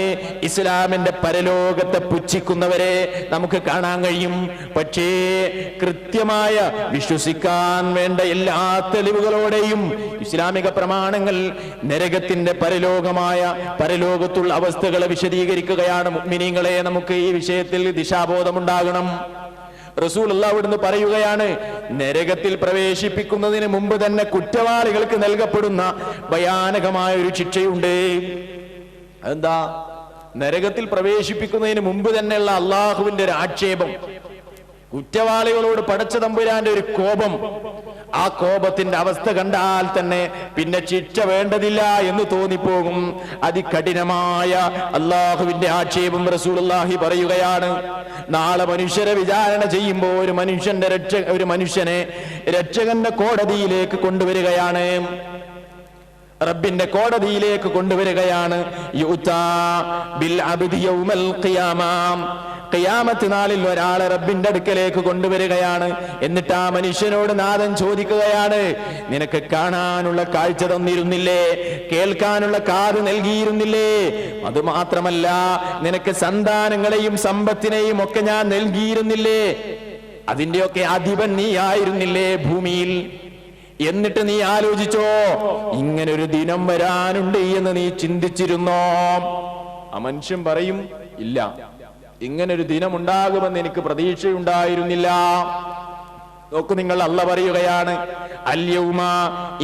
ഇസ്ലാമിന്റെ പരലോകത്തെ പുച്ഛിക്കുന്നവരെ നമുക്ക് കാണാൻ കഴിയും. പക്ഷേ കൃത്യമായ വിശ്വസിക്കാൻ വേണ്ട എല്ലാ തെളിവുകളോടെയും ഇസ്ലാമിക പ്രമാണങ്ങൾ നരകത്തിന്റെ പരലോകത്തുള്ള അവസ്ഥകളെ വിശദീകരിക്കുകയാണ്. മുഅ്മിനീങ്ങളെ, നമുക്ക് ഈ വിഷയത്തിൽ ദിശാബോധമുണ്ടാകണം. റസൂലുള്ളാഹി അവിടുന്ന് പറയുകയാണ്, നരകത്തിൽ പ്രവേശിപ്പിക്കുന്നതിന് മുമ്പ് തന്നെ കുറ്റവാളികൾക്ക് നൽകപ്പെടുന്ന ഭയാനകമായ ഒരു ശിക്ഷയുണ്ട്. എന്താ? നരകത്തിൽ പ്രവേശിപ്പിക്കുന്നതിന് മുമ്പ് തന്നെയുള്ള അള്ളാഹുവിന്റെ ഒരു ആക്ഷേപം, കുറ്റവാളികളോട് പടച്ച തമ്പുരാന്റെ ഒരു കോപം. ആ കോപത്തിന്റെ അവസ്ഥ കണ്ടാൽ തന്നെ പിന്നെ ശിക്ഷ വേണ്ടതില്ല എന്ന് തോന്നിപ്പോകും. അതികഠിനമായ അള്ളാഹുവിന്റെ ആക്ഷേപം റസൂലുള്ളാഹി പറയുകയാണ്. നാളെ മനുഷ്യരെ വിചാരണ ചെയ്യുമ്പോൾ ഒരു മനുഷ്യനെ രക്ഷകന്റെ കോടതിയിലേക്ക് കൊണ്ടുവരികയാണ്. റബ്ബിന്റെ കോടതിയിലേക്ക് കൊണ്ടുവരികയാണ്. യുതാ ബിൽ അബ്ദി യൗമൽ ഖിയാമ, ഖിയാമത്ത് നാളിൽ ഒരാളെ റബ്ബിന്റെ അടുക്കലേക്ക് കൊണ്ടുവരികയാണ്. എന്നിട്ട് ആ മനുഷ്യനോട് നാഥൻ ചോദിക്കുകയാണ്, നിനക്ക് കാണാനുള്ള കാഴ്ച തന്നിരുന്നില്ലേ? കേൾക്കാനുള്ള കാത് നൽകിയിരുന്നില്ലേ? അതുമാത്രമല്ല, നിനക്ക് സന്താനങ്ങളെയും സമ്പത്തിനെയും ഒക്കെ ഞാൻ നൽകിയിരുന്നില്ലേ? അതിന്റെയൊക്കെ അധിപൻ നീ ആയിരുന്നില്ലേ ഭൂമിയിൽ? എന്നിട്ട് നീ ആലോചിച്ചോ, ഇങ്ങനൊരു ദിനം വരാനുണ്ട് എന്ന് നീ ചിന്തിച്ചിരുന്നോ? ആ മനുഷ്യൻ പറയും, ഇല്ല, ഇങ്ങനൊരു ദിനം ഉണ്ടാകുമെന്ന് എനിക്ക് പ്രതീക്ഷയുണ്ടായിരുന്നില്ല. നോക്കൂ നിങ്ങൾ, അല്ലാഹ് പറയുകയാണ്, അൽയൗമ,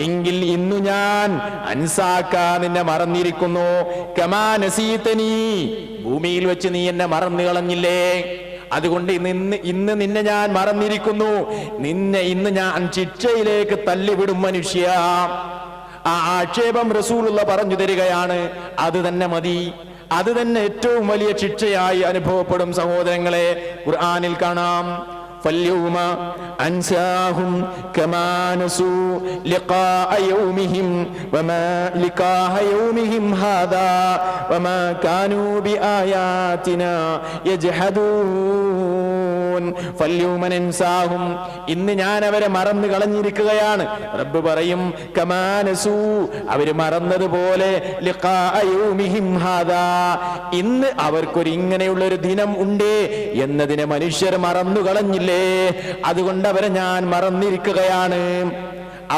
എങ്കിൽ ഇന്നു ഞാൻ അൻസാക്ക, നിന്നെ മറന്നിരിക്കുന്നു, കമാ നസീതനി, ഭൂമിയിൽ വെച്ച് നീ എന്നെ മറന്നു കളഞ്ഞില്ലേ? അതുകൊണ്ട് ഇന്ന് നിന്നെ ഞാൻ മറന്നിരിക്കുന്നു. നിന്നെ ഇന്ന് ഞാൻ ശിക്ഷയിലേക്ക് തള്ളിവിടും മനുഷ്യ. ആ ആക്ഷേപം റസൂലുള്ള പറഞ്ഞു തരികയാണ്. അത് തന്നെ മതി, അത് തന്നെ ഏറ്റവും വലിയ ശിക്ഷയായി അനുഭവപ്പെടും. സഹോദരങ്ങളെ, ഖുർആനിൽ കാണാം, فاليوم أنساهم كما نسوا لقاء يومهم وما لقاء يومهم هذا وما كانوا بآياتنا يجحدون فاليوم ننساهم ഇന്ന് ഞാൻ അവരെ മറന്നു കളഞ്ഞിരിക്കുകയാണ്. റബ്ബ് പറയും കമാ നസൂ, അവർ മറന്നതുപോലെ ലിഖാഅ യൗമിഹിം ഹാദാ, ഇന്ന് അവർക്കൊരു ഇങ്ങനെയുള്ള ഒരു ദിനം ഉണ്ട് എന്നതിനെ മനുഷ്യർ മറന്നു കളഞ്ഞില്ലേ, അതുകൊണ്ട് അവരെ ഞാൻ മറന്നിരിക്കുകയാണ്.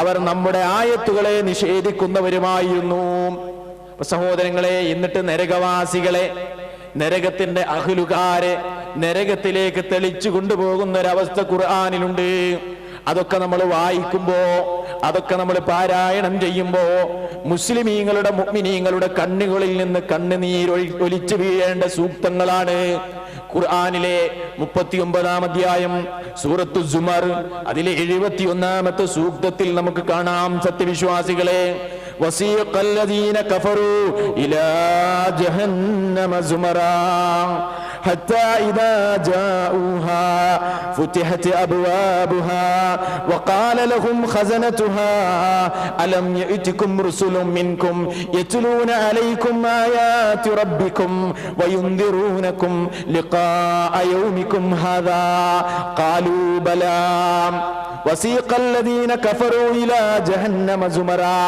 അവർ നമ്മുടെ ആയത്തുകളെ നിഷേധിക്കുന്നവരുമായിരുന്നു. സഹോദരങ്ങളെ, എന്നിട്ട് നരകവാസികളെ, നരകത്തിന്റെ അഹ്ലുകാരെ നരകത്തിലേക്ക് തെളിച്ചു കൊണ്ടുപോകുന്ന ഒരവസ്ഥ ഖുർആനിലുണ്ട്. അതൊക്കെ നമ്മൾ വായിക്കുമ്പോ, അതൊക്കെ നമ്മൾ പാരായണം ചെയ്യുമ്പോ മുസ്ലിമീങ്ങളുടെ മുഅ്മിനീങ്ങളുടെ കണ്ണുകളിൽ നിന്ന് കണ്ണുനീർ ഒലിച്ചു വീഴേണ്ട സൂക്തങ്ങളാണ്. ഖുർആനിലെ 39-ാം അധ്യായം സൂറത്തു സുമർ, അതിലെ 71-ാമത്തെ സൂക്തത്തിൽ നമുക്ക് കാണാം, സത്യവിശ്വാസികളെ, وسيق الذين كفروا إلى جهنم زمرا حتى إذا جاءوها فتحت أبوابها وقال لهم خزنتها ألم يأتكم رسل منكم يتلون عليكم آيات ربكم وينذرونكم لقاء يومكم هذا قالوا بلى وسيق الذين كفروا إلى جهنم زمرا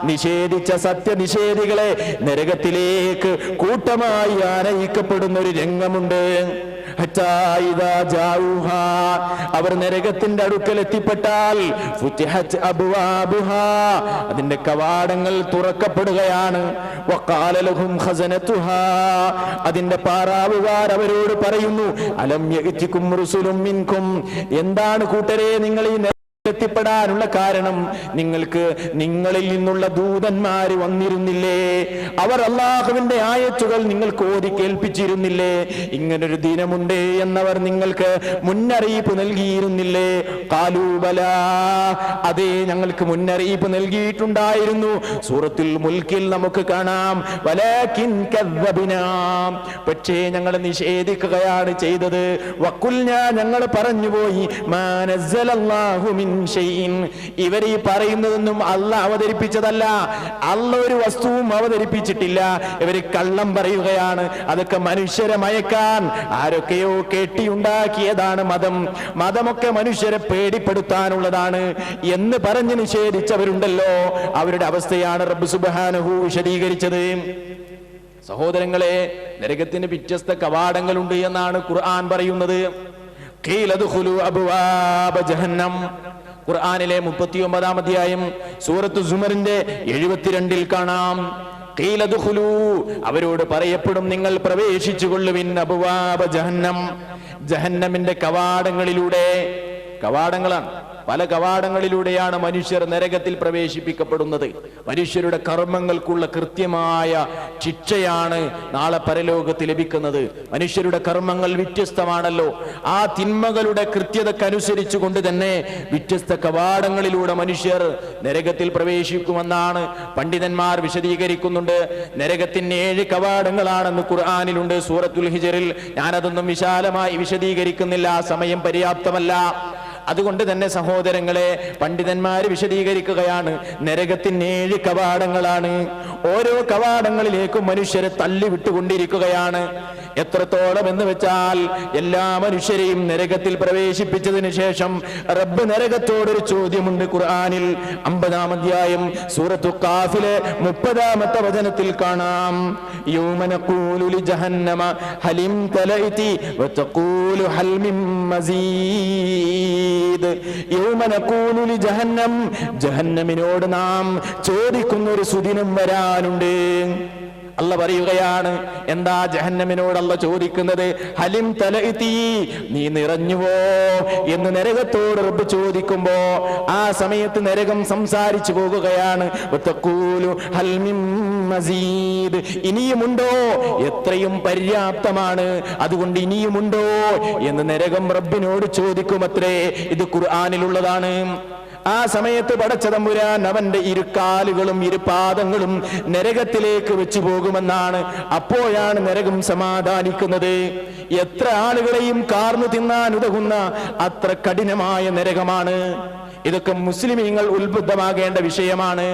നിഷേധിച്ച സത്യനിഷേധികളെ നരകത്തിലേക്ക് കൂട്ടമായി ആനയിക്കപ്പെടുന്ന ഒരു രംഗമുണ്ട്. അവർ നരകത്തിന്റെ അടുക്കൽ എത്തിപ്പെട്ടാൽ അതിന്റെ കവാടങ്ങൾ തുറക്കപ്പെടുകയാണ്. അതിന്റെ പാറാവുകാർ അവരോട് പറയുന്നു, അലം യഅ്തികും റുസുലും മിൻകും, എന്താണ് കൂട്ടരെ നിങ്ങൾ ഈ എത്തിപ്പെടാനുള്ള കാരണം? നിങ്ങൾക്ക് നിങ്ങളിൽ നിന്നുള്ള ദൂതന്മാര് വന്നിരുന്നില്ലേ? അവർ അല്ലാഹുവിന്റെ ആയത്തുകൾ നിങ്ങൾക്ക് ഓതി കേൾപ്പിച്ചിരുന്നില്ലേ? ഇങ്ങനൊരു ദിനമുണ്ട് എന്നവർ നിങ്ങൾക്ക് മുന്നറിയിപ്പ് നൽകിയിരുന്നില്ലേ? ഖാലൂ ബലാ, അതേ, ഞങ്ങൾക്ക് മുന്നറിയിപ്പ് നൽകിയിട്ടുണ്ടായിരുന്നു. സൂറത്തുൽ മുൽക്കിൽ നമുക്ക് കാണാം, വലാകിൻ കദ്ദബ്നാ, പക്ഷേ ഞങ്ങൾ നിഷേധിക്കുകയാണ് ചെയ്തത്. വഖുൽനാ, ഞങ്ങൾ പറഞ്ഞുപോയി, മാ നസ്സലല്ലാഹു മിൻ ഷൈഇൻ, ഇവർ ഈ പറയുന്നതൊന്നും അല്ലാഹ് അവതരിപ്പിച്ചതല്ല, അല്ലാഹ് ഒരു വസ്തുവും അവതരിപ്പിച്ചിട്ടില്ല. ഇവര് കള്ളം പറയുകയാണ്. അതൊക്കെ മനുഷ്യരെ മയക്കാൻ ആരൊക്കെയോ കെട്ടിയുണ്ടാക്കിയതാണ് മതം, മതമൊക്കെ മനുഷ്യരെ പേടിപ്പെടുത്താനുള്ളതാണ് എന്ന് പറഞ്ഞ് നിഷേധിച്ചവരുണ്ടല്ലോ, അവരുടെ അവസ്ഥയാണ് റബ്ബ് സുബ്ഹാനഹു വിശദീകരിച്ചത്. സഹോദരങ്ങളെ, നരകത്തിന് വ്യത്യസ്ത കവാടങ്ങളുണ്ട് എന്നാണ് ഖുർആൻ പറയുന്നത്. ഖീല ദുഖുലു അബ്വാബ ജഹന്നം, ഖുർആനിലെ 39-ാം അധ്യായം സൂറത്തു സുമറിന്റെ 72-ൽ കാണാം. ഖീല ദുഖുലു, അവരോട് പറയപ്പെടും, നിങ്ങൾ പ്രവേശിച്ചുകൊള്ളുവിൻ അബ്വാബ ജഹന്നം, ജഹന്നമിന്റെ കവാടങ്ങളിലൂടെ. കവാടങ്ങളാണ്, പല കവാടങ്ങളിലൂടെയാണ് മനുഷ്യർ നരകത്തിൽ പ്രവേശിപ്പിക്കപ്പെടുന്നത്. മനുഷ്യരുടെ കർമ്മങ്ങൾക്കുള്ള കൃത്യമായ ശിക്ഷയാണ് നാളെ പരലോകത്ത് ലഭിക്കുന്നത്. മനുഷ്യരുടെ കർമ്മങ്ങൾ വ്യത്യസ്തമാണല്ലോ, ആ തിന്മകളുടെ കൃത്യതക്കനുസരിച്ചു കൊണ്ട് തന്നെ വ്യത്യസ്ത കവാടങ്ങളിലൂടെ മനുഷ്യർ നരകത്തിൽ പ്രവേശിക്കുമെന്നാണ് പണ്ഡിതന്മാർ വിശദീകരിക്കുന്നുണ്ട്. നരകത്തിന് 7 കവാടങ്ങളാണെന്ന് ഖുർആനിലുണ്ട്, സൂറത്തുൽ ഹിജ്റിൽ. ഞാനതൊന്നും വിശാലമായി വിശദീകരിക്കുന്നില്ല, സമയം പര്യാപ്തമല്ല. അതുകൊണ്ട് തന്നെ സഹോദരങ്ങളെ, പണ്ഡിതന്മാര് വിശദീകരിക്കുകയാണ്, നരകത്തിന് 7 കവാടങ്ങളാണ്. ഓരോ കവാടങ്ങളിലേക്കും മനുഷ്യരെ തള്ളിവിട്ടുകൊണ്ടിരിക്കുകയാണ്. എത്രത്തോളം എന്ന് വെച്ചാൽ, എല്ലാ മനുഷ്യരെയും നരകത്തിൽ പ്രവേശിപ്പിച്ചതിന് ശേഷം റബ്ബ് നരകത്തോടൊരു ചോദ്യമുണ്ട്. ഖുർആനിൽ 50-ാം അധ്യായം സൂറത്തു ഖാഫിലെ 30-ാമത്തെ വചനത്തിൽ കാണാം, യൗമ നഖൂലു ലിജഹന്നമ ഹലിം തലൈതി വതഖൂലു ഹൽ മിൻ മസീദ്. യൗമ നഖൂലു ലിജഹന്നം, ജഹന്നമിനോട് നാം ചോദിക്കുന്ന ഒരു സുദിനം വരാനുണ്ട്. അല്ല പറയുകയാണ്, എന്താ ജഹന്നമിനോട് അല്ല ചോദിക്കുന്നത്? ഹലിം തലഇതി, നീ നിറഞ്ഞുവോ എന്ന് നരകത്തോട് റബ്ബ് ചോദിക്കുമ്പോ ആ സമയത്ത് നരകം സംസാരിച്ചു പോകുകയാണ്, വതഖൂലു ഹൽ മിൻ മസീദ്, ഇനിയുമുണ്ടോ? എത്രയും പര്യാപ്തമാണ്, അതുകൊണ്ട് ഇനിയുമുണ്ടോ എന്ന് നരകം റബ്ബിനോട് ചോദിക്കുമത്രേ. ഇത് ഖുർആനിലുള്ളതാണ്. ആ സമയത്ത് പടച്ച തമ്പുരാൻ അവന്റെ ഇരുകാലുകളും ഇരുപാദങ്ങളും നരകത്തിലേക്ക് വെച്ചു പോകുമെന്നാണ്. അപ്പോഴാണ് നരകം സമാധാനിക്കുന്നത്. എത്ര ആളുകളെയും കാർന്നു തിന്നാൻ ഉതകുന്ന അത്ര കഠിനമായ നരകമാണ്. ഇതൊക്കെ മുസ്ലിമീങ്ങൾ ഉത്ബുദ്ധമാകേണ്ട വിഷയമാണ്.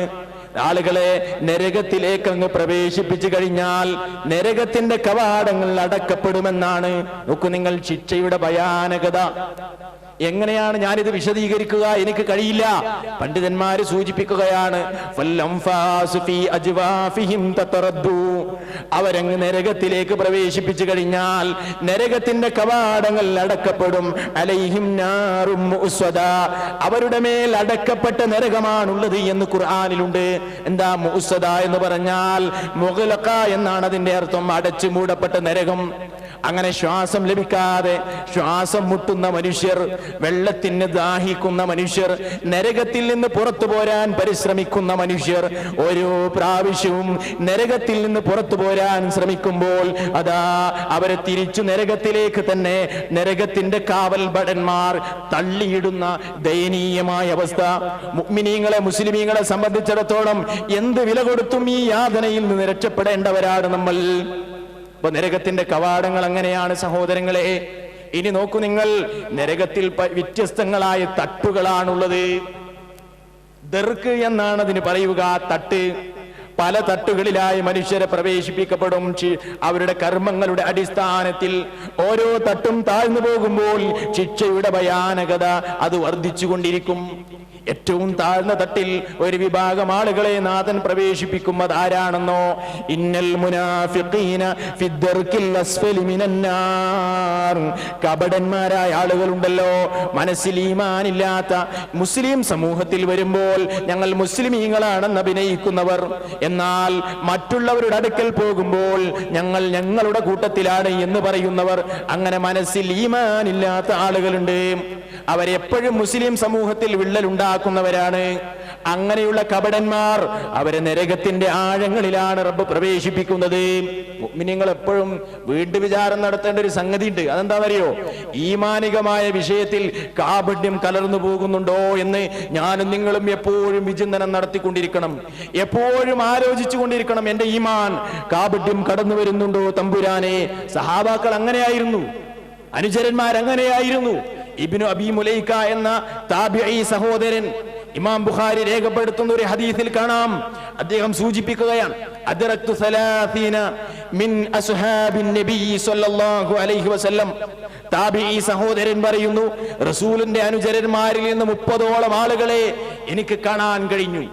ആളുകളെ നരകത്തിലേക്ക് അങ്ങ് പ്രവേശിപ്പിച്ചു കഴിഞ്ഞാൽ നരകത്തിന്റെ കവാടങ്ങൾ അടക്കപ്പെടുമെന്നാണ്. നോക്കൂ നിങ്ങൾ, ശിക്ഷയുടെ ഭയാനകത എങ്ങനെയാണ് ഞാനിത് വിശദീകരിക്കുക? എനിക്ക് കഴിയില്ല. പണ്ഡിതന്മാര് സൂചിപ്പിക്കുകയാണ്, അവരങ്ങ് നരകത്തിലേക്ക് പ്രവേശിപ്പിച്ചു കഴിഞ്ഞാൽ നരകത്തിന്റെ കവാടങ്ങൾ അടക്കപ്പെടും. അലൈഹിം നാറും മുഅ്സദ, അവരുടെ മേൽ അടക്കപ്പെട്ട നരകമാണുള്ളത് എന്ന് ഖുർആനിലുണ്ട്. എന്താ മുഅ്സദ എന്ന് പറഞ്ഞാൽ? മുഗ്ലഖ എന്നാണ് അതിന്റെ അർത്ഥം, അടച്ചു മൂടപ്പെട്ട നരകം. അങ്ങനെ ശ്വാസം ലഭിക്കാതെ ശ്വാസം മുട്ടുന്ന മനുഷ്യർ, വെള്ളത്തിന് ദാഹിക്കുന്ന മനുഷ്യർ, നരകത്തിൽ നിന്ന് പുറത്തു പോരാൻ പരിശ്രമിക്കുന്ന മനുഷ്യർ, ഓരോ പ്രാവശ്യവും നരകത്തിൽ നിന്ന് പുറത്തു പോരാൻ ശ്രമിക്കുമ്പോൾ അതാ അവരെ തിരിച്ചു നരകത്തിലേക്ക് തന്നെ നരകത്തിന്റെ കാവൽ ഭടന്മാർ തള്ളിയിടുന്ന ദയനീയമായ അവസ്ഥ. മുഅ്മിനീങ്ങളെ, മുസ്ലിമീങ്ങളെ സംബന്ധിച്ചിടത്തോളം എന്ത് വില കൊടുത്തും ഈ യാതനയിൽ നിന്ന് രക്ഷപ്പെടേണ്ടവരാണ് നമ്മൾ. അപ്പൊ നരകത്തിന്റെ കവാടങ്ങൾ അങ്ങനെയാണ് സഹോദരങ്ങളെ. ഇനി നോക്കൂ നിങ്ങൾ, നരകത്തിൽ വ്യത്യസ്തങ്ങളായ തട്ടുകളാണുള്ളത്. ദർക്ക് എന്നാണ് അതിന് പറയുക, തട്ട്. പല തട്ടുകളിലായി മനുഷ്യരെ പ്രവേശിപ്പിക്കപ്പെടും അവരുടെ കർമ്മങ്ങളുടെ അടിസ്ഥാനത്തിൽ. ഓരോ തട്ടും താഴ്ന്നു പോകുമ്പോൾ ശിക്ഷയുടെ ഭയാനകത അത് വർദ്ധിച്ചുകൊണ്ടിരിക്കും. ഏറ്റവും താഴ്ന്ന തട്ടിൽ ഒരു വിഭാഗം ആളുകളെ നാഥൻ പ്രവേശിപ്പിക്കും. അതാരാണെന്നോ? ഇന്നൽ മുനാഫിഖീന ഫിദ്ദർക്കിൽ അസ്ഫലി മിനന്നാർ. കപടന്മാരായ ആളുകളുണ്ടല്ലോ, മനസ്സിൽ ഈമാനില്ലാത്ത മുസ്ലിം സമൂഹത്തിൽ വരുമ്പോൾ ഞങ്ങൾ മുസ്ലിമീങ്ങളാണെന്ന് അഭിനയിക്കുന്നവർ, എന്നാൽ മറ്റുള്ളവരുടെ അടുക്കൽ പോകുമ്പോൾ ഞങ്ങൾ ഞങ്ങളുടെ കൂട്ടത്തിലാണ് എന്ന് പറയുന്നവർ. അങ്ങനെ മനസ്സിൽ ഈമാനില്ലാത്ത ആളുകളുണ്ട്. അവരെപ്പോഴും മുസ്ലിം സമൂഹത്തിൽ വിള്ളലുണ്ടാക്കുന്നവരാണ്. അങ്ങനെയുള്ള കപടന്മാർ അവരെ നരകത്തിന്റെ ആഴങ്ങളിലാണ് റബ്ബ് പ്രവേശിപ്പിക്കുന്നത്. മുഅ്മിനീങ്ങൾ എപ്പോഴും വീണ്ടും വിചാരം നടത്തേണ്ട ഒരു സംഗതി ഉണ്ട്. അതെന്താണെന്നറിയോ? ഈമാനികമായ വിഷയത്തിൽ കാപഢ്യം കലർന്നു പോകുന്നുണ്ടോ എന്ന് ഞാനും നിങ്ങളും എപ്പോഴും വിചിന്തനം നടത്തിക്കൊണ്ടിരിക്കണം. എപ്പോഴും ആലോചിച്ചു കൊണ്ടിരിക്കണം, എന്റെ ഈമാൻ കാപഢ്യം കടന്നു വരുന്നുണ്ടോ തമ്പുരാനെ? സഹാബാക്കൾ അങ്ങനെയായിരുന്നു, അനുചരന്മാരങ്ങനെയായിരുന്നു. ഇബ്നു അബീ മുലൈക എന്ന താബിഈ സഹോദരൻ ഇമാം ബുഖാരി രേഖപ്പെടുത്തുന്ന ഒരു ഹദീസിൽ കാണാം, അദ്ദേഹം സൂചിപ്പിക്കുകയാണ്, അദ്റക്തു 30 മിൻ അസ്ഹാബിൻ നബി സ്വല്ലല്ലാഹു അലൈഹി വസല്ലം. താബിഈ സഹോദരൻ പറയുന്നു, റസൂലിന്റെ അനുചരന്മാരിൽ നിന്ന് 30ഓളം ആളുകളെ എനിക്ക് കാണാൻ കഴിഞ്ഞു.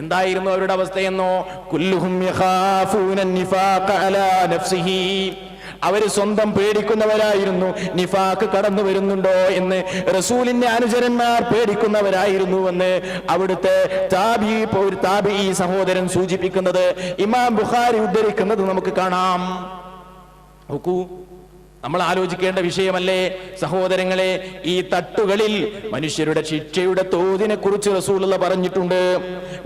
എന്തായിരുന്നു അവരുടെ അവസ്ഥയെന്നോ? കുല്ലുഹും യഖാഫൂന നിഫാഖ അലാ നഫ്സിഹി. അവര് സ്വന്തം പേടിക്കുന്നവരായിരുന്നു, നിഫാഖ് കടന്നു വരുന്നുണ്ടോ എന്ന് റസൂലിന്റെ അനുചരന്മാർ പേടിക്കുന്നവരായിരുന്നു എന്ന് അവിടുത്തെ താബിഈ സഹോദരൻ സൂചിപ്പിക്കുന്നത് ഇമാം ബുഖാരി ഉദ്ധരിക്കുന്നത് നമുക്ക് കാണാം. നോക്കൂ, നമ്മൾ ആലോചിക്കേണ്ട വിഷയമല്ലേ സഹോദരങ്ങളെ? ഈ തട്ടുകളിൽ മനുഷ്യരുടെ ശിക്ഷയുടെ തോതിനെ കുറിച്ച് റസൂലുള്ളാഹി പറഞ്ഞിട്ടുണ്ട്.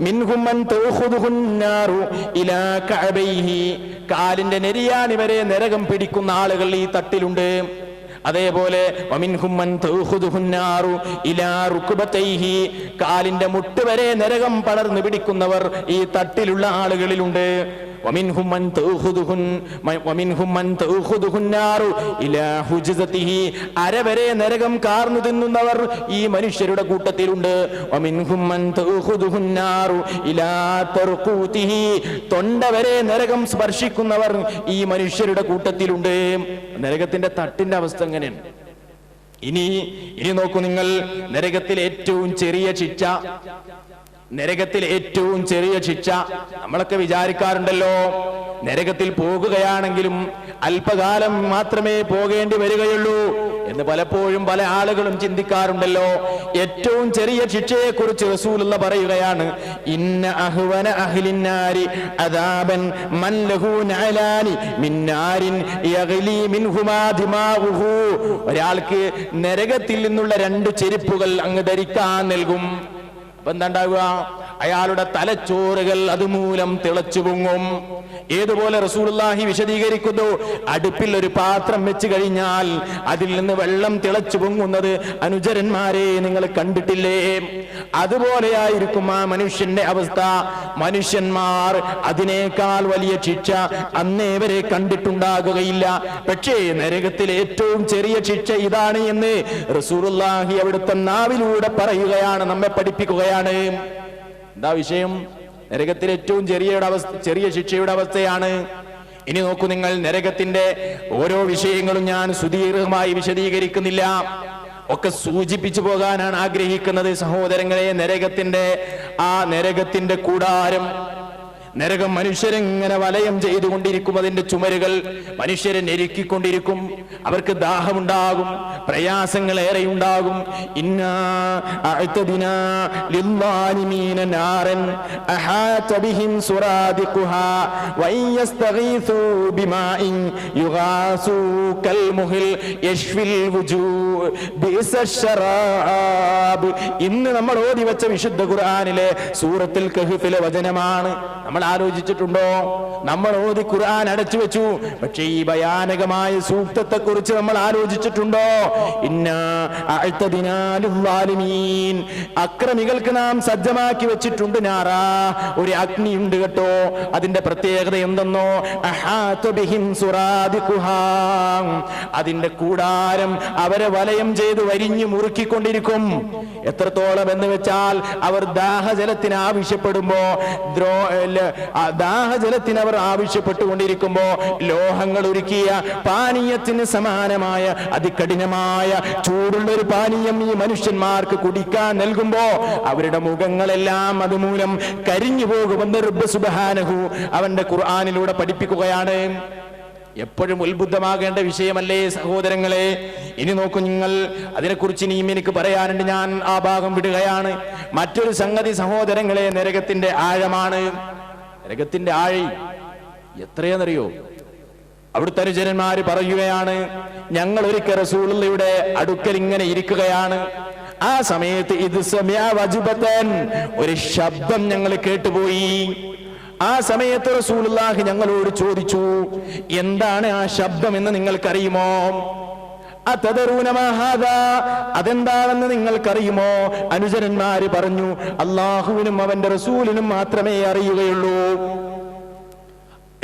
മിൻഹും മൻ തഖുദുഹുൻ നാറു ഇലാ കഅബൈഹി. കാലിന്റെ നെരിയാണി വരെ നരകം പിടിക്കുന്ന ആളുകൾ ഈ തട്ടിലുണ്ട്. അതേപോലെ വമിൻഹും മൻ തഖുദുഹുൻ നാറു ഇലാ റുക്ബതൈഹി. കാലിന്റെ മുട്ട് വരെ നരകം പടർന്നു പിടിക്കുന്നവർ ഈ തട്ടിലുള്ള ആളുകളിലുണ്ട്. വമിൻഹും മൻ തഖുദുഹുൻ നാറു ഇലാ ഹുജ്സതിഹി. അരവരെ നരകം കാർന്നു തിന്നുന്നവർ ഈ മനുഷ്യരുടെ കൂട്ടത്തിലുണ്ട്. വമിൻഹും മൻ തഖുദുഹുൻ നാറു ഇലാ തർഖൂതിഹി. തൊണ്ട വരെ നരകം സ്പർശിക്കുന്നവർ ഈ മനുഷ്യരുടെ കൂട്ടത്തിലുണ്ട്. നരകത്തിന്റെ തട്ടിന്റെ അവസ്ഥ എങ്ങനെയാണ്? ഇനി നോക്കൂ നിങ്ങൾ, നരകത്തിൽ ഏറ്റവും ചെറിയ ശിക്ഷ, നരകത്തിൽ ഏറ്റവും ചെറിയ ശിക്ഷ നമ്മളൊക്കെ വിചാരിക്കാറുണ്ടല്ലോ, നരകത്തിൽ പോകുകയാണെങ്കിലും അല്പകാലം മാത്രമേ പോകേണ്ടി വരികയുള്ളൂ എന്ന് പലപ്പോഴും പല ആളുകളും ചിന്തിക്കാറുണ്ടല്ലോ. ഏറ്റവും ചെറിയ ശിക്ഷയെ കുറിച്ച് റസൂലുള്ളാഹി പറയുകയാണ്, ഇന്ന അഹ്വന അഹ്ലിന്നാരി അദാബൻ മൻ ലഹു നഅലാനി മിൻ നാരിൻ യഗ്ലി മിൻഹുമാ ദിമാഉഹു. ഒരാൾക്ക് നരകത്തിൽ നിന്നുള്ള 2 ചെരുപ്പുകൾ അങ്ങ് ധരിക്കാൻ നൽകും. അപ്പൊ എന്താ ഉണ്ടാവുക? അയാളുടെ തലച്ചോറുകൾ അതുമൂലം തിളച്ചു പൊങ്ങും. ഏതുപോലെ റസൂലുള്ളാഹി വിശദീകരിക്കുന്നു, അടുപ്പിൽ ഒരു പാത്രം വെച്ച് കഴിഞ്ഞാൽ അതിൽ നിന്ന് വെള്ളം തിളച്ചു പൊങ്ങുന്നത് അനുചരന്മാരെ നിങ്ങൾ കണ്ടിട്ടില്ലേ? അതുപോലെയായിരിക്കും ആ മനുഷ്യന്റെ അവസ്ഥ. മനുഷ്യന്മാർ അതിനേക്കാൾ വലിയ ശിക്ഷ അന്നേ വരെ കണ്ടിട്ടുണ്ടാകുകയില്ല. പക്ഷേ നരകത്തിലെ ഏറ്റവും ചെറിയ ശിക്ഷ ഇതാണ് എന്ന് റസൂലുള്ളാഹി അവിടുത്തെ നാവിലൂടെ പറയുകയാണ്, നമ്മെ പഠിപ്പിക്കുകയാണ്. എന്താ വിഷയം? നരകത്തിലെ ഏറ്റവും ചെറിയ ശിക്ഷയുടെ അവസ്ഥയാണ്. ഇനി നോക്കൂ നിങ്ങൾ, നരകത്തിന്റെ ഓരോ വിഷയങ്ങളും ഞാൻ സുദീർഘമായി വിശദീകരിക്കുന്നില്ല, ഒക്കെ സൂചിപ്പിച്ചു പോകാനാണ് ആഗ്രഹിക്കുന്നത്. സഹോദരങ്ങളെ, നരകത്തിന്റെ കൂടാരം, നരകം മനുഷ്യരെങ്ങനെ വലയം ചെയ്തുകൊണ്ടിരിക്കും. അതിന്റെ ചുമരുകൾ മനുഷ്യരെ ഞെരുക്കിക്കൊണ്ടിരിക്കും. അവർക്ക് ദാഹമുണ്ടാകും, പ്രയാസങ്ങൾ ഏറെ ഉണ്ടാകും. ഇന്നാ അഅ്തദിനാ ലിൽളാലിമീന നാരൻ അഹാത ബിഹിം സുറാദിഖുഹാ വയസ്തഗീസൂ ബിമാഇൻ യുഗാസൂ കൽമുഹിൽ യശ്ഫിൽ വുജൂഹ് ബിസശറാബ്. ഇന്ന് നമ്മൾ ഓതി വെച്ച വിശുദ്ധ ഖുർആനിലെ സൂറത്തുൽ കഹ്ഫിലെ വചനമാണ്. നമ്മൾ ആലോചിച്ചിട്ടുണ്ടോ? നമ്മൾ ഓതി ഖുർആൻ അടച്ചു വെച്ചു, പക്ഷേ ഈ ഭയാനകമായ സൂക്തത്തെ കുറിച്ച് നമ്മൾ ആലോചിച്ചിട്ടുണ്ടോ? ഇന്നാ അഅ്തദിനാ ലിൽളാലിമീൻ, അക്രമികൾക്ക് നാം സജ്ജമാക്കി വെച്ചിട്ടുണ്ട് നാറാ, ഒരു അഗ്നിയുണ്ട് കേട്ടോ. അതിന്റെ പ്രത്യേകത എന്തെന്നോ? അഹാത ബിഹിം സുറാദിഖുഹാ, അതിന്റെ കൂടാരം അവരെ വലയം ചെയ്ത് വരിഞ്ഞു മുറുക്കിക്കൊണ്ടിരിക്കും. എത്രത്തോളം എന്ന് വെച്ചാൽ, അവർ ദാഹജലത്തിന് ആവശ്യപ്പെടുമ്പോ ദാഹജലത്തിന് അവർ ആവശ്യപ്പെട്ടുകൊണ്ടിരിക്കുമ്പോ ലോഹങ്ങൾ ഒരുക്കിയ പാനീയത്തിന് സമാനമായ അതികഠിനമായ ചൂടുള്ള ഒരു പാനീയം ഈ മനുഷ്യന്മാർക്ക് കുടിക്കാൻ നൽകുമ്പോ അവരുടെ മുഖങ്ങളെല്ലാം അതുമൂലം കരിഞ്ഞു പോകുമെന്ന് റബ്ബ് സുബ്ഹാനഹു അവന്റെ ഖുർആനിലൂടെ പഠിപ്പിക്കുകയാണ്. എപ്പോഴും ഉത്ബുദ്ധമാകേണ്ട വിഷയമല്ലേ സഹോദരങ്ങളെ? ഇനി നോക്കൂ നിങ്ങൾ, അതിനെക്കുറിച്ച് ഇനിയും എനിക്ക് പറയാനുണ്ട്. ഞാൻ ആ ഭാഗം വിടുകയാണ്. മറ്റൊരു സംഗതി സഹോദരങ്ങളെ, നരകത്തിന്റെ ആഴമാണ്. നരകത്തിന്റെ ആഴി എത്രയെന്നറിയോ? അവിടുത്തെ അനുചരന്മാര് പറയുകയാണ്, ഞങ്ങൾ ഒരിക്കൽ റസൂലുള്ളാഹിയുടെ അടുക്കൽ ഇങ്ങനെ ഇരിക്കുകയാണ്. ആ സമയത്ത് ഇത് സമയ വജുബതൻ, ഒരു ശബ്ദം ഞങ്ങൾ കേട്ടുപോയി. ആ സമയത്ത് റസൂലുള്ളാഹി ഞങ്ങളോട് ചോദിച്ചു, എന്താണ് ആ ശബ്ദം എന്ന് നിങ്ങൾക്കറിയുമോ? അതദറൂന മാ ഹാദാ, അതെന്താണെന്ന് നിങ്ങൾക്കറിയുമോ? അനുചരന്മാര് പറഞ്ഞു, അല്ലാഹുവിനും അവന്റെ റസൂലിനും മാത്രമേ അറിയുകയുള്ളൂ.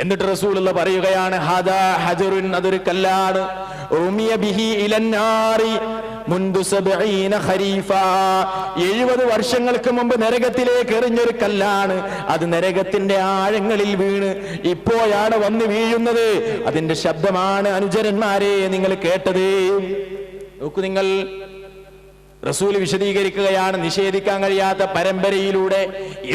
എന്നിട്ട് റസൂലുള്ള പറയുകയാണ്, ഹാദാ ഹജറുൻ, അതൊരു കല്ലാണ്. ഉമിയ ബിഹി ഇലന്നാരി മുൻദു 70 ഖരീഫാ, 70 വർഷങ്ങൾക്ക് മുമ്പ് നരകത്തിലേക്ക് എറിഞ്ഞൊരു കല്ലാണ്. അത് നരകത്തിന്റെ ആഴങ്ങളിൽ വീണ് ഇപ്പോഴാണ് വന്ന് വീഴുന്നത്. അതിന്റെ ശബ്ദമാണ് അനുചരന്മാരെ നിങ്ങൾ കേട്ടത്. നോക്കൂ നിങ്ങൾ, റസൂൽ വിശദീകരിക്കുകയാണ്. നിഷേധിക്കാൻ കഴിയാത്ത പരമ്പരയിലൂടെ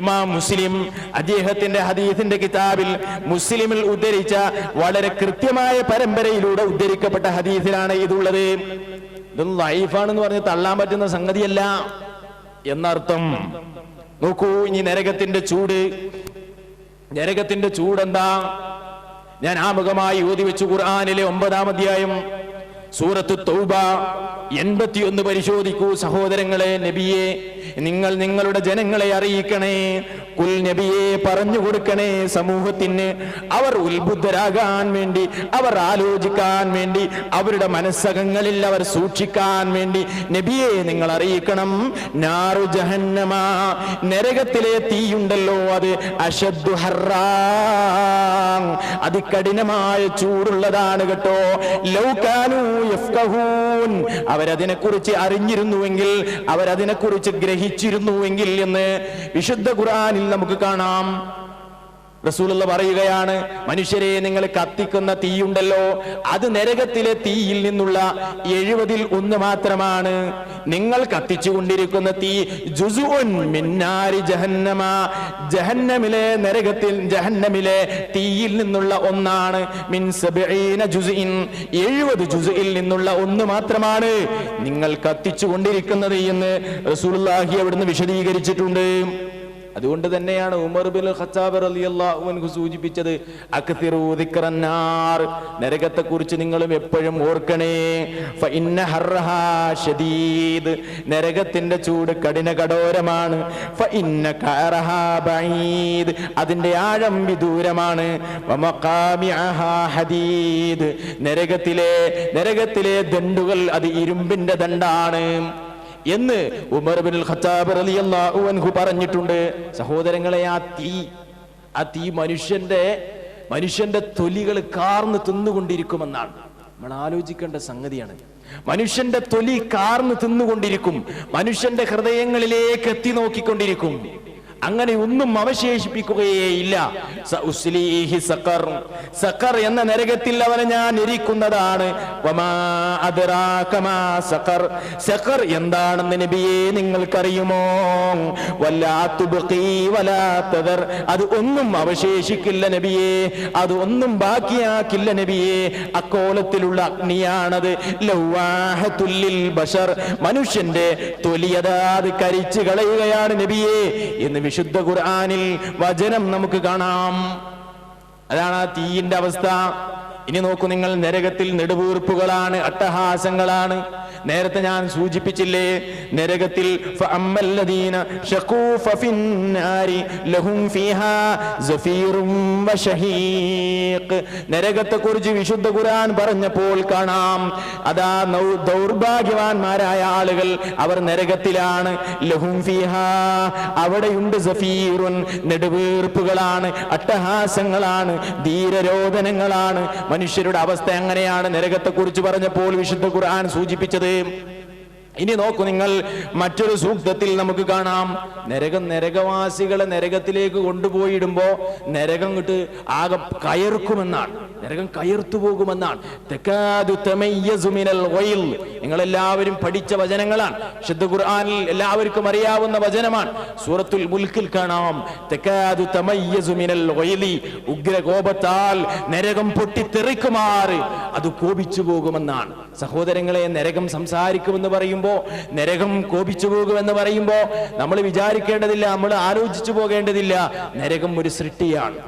ഇമാം മുസ്ലിം അദ്ദേഹത്തിന്റെ ഹദീസിന്റെ കിതാബിൽ മുസ്ലിമിൽ ഉദ്ധരിച്ച വളരെ കൃത്യമായ പരമ്പരയിലൂടെ ഉദ്ധരിക്കപ്പെട്ട ഹദീസിലാണ് ഇതുള്ളത്. ഇതൊന്നും ലൈഫാണെന്ന് പറഞ്ഞ് തള്ളാൻ പറ്റുന്ന സംഗതിയല്ല എന്നർത്ഥം. നോക്കൂ, ഇനി നരകത്തിന്റെ ചൂടെന്താ? ഞാൻ ആമുഖമായി ഓതി വെച്ചു ഖുർആനിലെ 9-ാം അധ്യായം സൂറത്തു തൗബ 81 പരിശോധിക്കൂ സഹോദരങ്ങളെ. നബിയെ, നിങ്ങൾ നിങ്ങളുടെ ജനങ്ങളെ അറിയിക്കണേ. കുൽ നബിയെ, പറഞ്ഞു കൊടുക്കണേ സമൂഹത്തിന്, അവർ ഉത്ബുദ്ധരാകാൻ വേണ്ടി, അവർ ആലോചിക്കാൻ വേണ്ടി, അവരുടെ മനസ്സകങ്ങളിൽ അവർ സൂക്ഷിക്കാൻ വേണ്ടി നബിയെ നിങ്ങൾ അറിയിക്കണം. നാറു ജഹന്നമ, നരകത്തിലെ തീയുണ്ടല്ലോ, അത് അശദ്ദു ഹർറാ, അതികഠിനമായ ചൂടുള്ളതാണ് കേട്ടോ. ലൗകാനു യഫ്ഖഹൂൻ, അവരതിനെക്കുറിച്ച് അറിഞ്ഞിരുന്നുവെങ്കിൽ, അവരതിനെക്കുറിച്ച് ഗ്രഹിച്ചിരുന്നുവെങ്കിൽ എന്ന് വിശുദ്ധ ഖുർആനിൽ നമുക്ക് കാണാം. റസൂലുള്ള പറയുകയാണ്, മനുഷ്യരെ, നിങ്ങൾ കത്തിക്കുന്ന തീയുണ്ടല്ലോ, അത് നരകത്തിലെ തീയിൽ നിന്നുള്ള 70-ൽ 1 മാത്രമാണ്. നിങ്ങൾ കത്തിച്ചുകൊണ്ടിരിക്കുന്ന തീ ജുസുഉൻ മിൻ നാരി ജഹന്നമ, ജഹന്നമിലെ തീയിൽ നിന്നുള്ള 1 മിൻ 70 ജുസ്ഇൻ, 70 ജുസ്ഇൽ നിന്നുള്ള 1 മാത്രമാണ് നിങ്ങൾ കത്തിച്ചുകൊണ്ടിരിക്കുന്നത് എന്ന് റസൂലുള്ളാഹി അവിടുന്ന് വിശദീകരിച്ചിട്ടുണ്ട്. അതുകൊണ്ട് തന്നെയാണ് ഉമർ ബിൻ ഖത്താബ് റളിയല്ലാഹു അൻഹു സൂചിപ്പിച്ചത്, അക്തിറൂ ദിക്റന്നാർ, നരകത്തെ കുറിച്ച് നിങ്ങളും എപ്പോഴും ഓർക്കണേ. ഫഇന്ന ഹർറഹാ ശദീദ്, നരകത്തിന്റെ ചൂട് കഠോരമാണ്. ഫഇന്ന കഅറഹാ ബഈദ്, അതിന്റെ ആഴം വിദൂരമാണ്. വമഖാമിഅഹാ ഹദീദ്, നരകത്തിലെ ദണ്ഡുകൾ അത് ഇരുമ്പിന്റെ ദണ്ഡാണ് എന്ന് ഉമർ ബിൻ ഖത്താബ് റളിയല്ലാഹു അൻഹു പറഞ്ഞിട്ടുണ്ട്. സഹോദരങ്ങളെ, ആ തീ മനുഷ്യന്റെ തൊലികൾ കാർന്ന് തിന്നുകൊണ്ടിരിക്കുമെന്നാണ്. നമ്മൾ ആലോചിക്കേണ്ട സംഗതിയാണ്. മനുഷ്യന്റെ തൊലി കാർന്ന് തിന്നുകൊണ്ടിരിക്കും, മനുഷ്യന്റെ ഹൃദയങ്ങളിലേക്ക് എത്തി നോക്കിക്കൊണ്ടിരിക്കും. അങ്ങനെ ഒന്നും അവശേഷിപ്പിക്കുകയേയില്ല. സഖർ എന്ന നരകത്തിൽ അവനെ ഞാൻ എരിക്കുന്നതാണ്. സഖർ എന്താണെന്ന് നബിയെ നിങ്ങൾക്കറിയുമോ? അത് ഒന്നും അവശേഷിക്കില്ല നബിയെ, അത് ഒന്നും ബാക്കിയാക്കില്ല നബിയെ. അക്കോലത്തിലുള്ള അഗ്നിയാണത്. ലൗവാഹത്തുല്ലിൽ ബശർ, മനുഷ്യന്റെ തൊലിയതാത് കരിച്ചു കളയുകയാണ് നബിയെ എന്ന് വിശുദ്ധ ഖുർആനിൽ വചനം നമുക്ക് കാണാം. അതാണ് ആ തീയിന്റെ അവസ്ഥ. ഇനി നോക്കൂ നിങ്ങൾ, നരകത്തിൽ നെടുവീർപ്പുകളാണ്, അട്ടഹാസങ്ങളാണ്. നേരത്തെ ഞാൻ സൂചിപ്പിച്ചില്ലേ, നരകത്തിൽ നരകത്തെ കുറിച്ച് വിശുദ്ധ ഖുർആൻ പറഞ്ഞപ്പോൾ കാണാം, അതാ ദൗർഭാഗ്യവാന്മാരായ ആളുകൾ അവർ നരകത്തിലാണ്. ലഹും ഫീഹാ, അവിടെയുണ്ട് സഫീറുൻ, നെടുവീർപ്പുകളാണ്, അട്ടഹാസങ്ങളാണ്, ധീരരോദനങ്ങളാണ്. മനുഷ്യരുടെ അവസ്ഥ എങ്ങനെയാണ് നരകത്തെ കുറിച്ച് പറഞ്ഞപ്പോൾ വിശുദ്ധ ഖുർആൻ സൂചിപ്പിച്ചത്. ഇനി നോക്കൂ നിങ്ങൾ, മറ്റൊരു സൂക്തത്തിൽ നമുക്ക് കാണാം, നരകവാസികളെ നരകത്തിലേക്ക് കൊണ്ടുപോയിടുമ്പോ നരകം കിട്ട് ആകെ കയർക്കുമെന്നാണ്, നരകം കയർത്തു പോകുമെന്നാണ്. നിങ്ങളെല്ലാവരും പഠിച്ച വചനങ്ങളാണ്, വിശുദ്ധ ഖുർആനിൽ എല്ലാവർക്കും അറിയാവുന്ന വചനമാണ്. സൂറത്തുൽ മുൽക്കിൽ കാണാം, ഉഗ്രകോപത്താൽ നരകം പൊട്ടിത്തെറിക്കുമാറ് അത് കോപിച്ചു പോകുമെന്നാണ്. സഹോദരങ്ങളെ, നരകം സംസാരിക്കുമെന്ന് പറയുമ്പോൾ, നരകം കോപിച്ചു പോകുമെന്ന് പറയുമ്പോ നമ്മൾ വിചാരിക്കേണ്ടതില്ല, നമ്മൾ ആലോചിച്ചു പോകേണ്ടതില്ല. നരകം ഒരു സൃഷ്ടിയാണ്,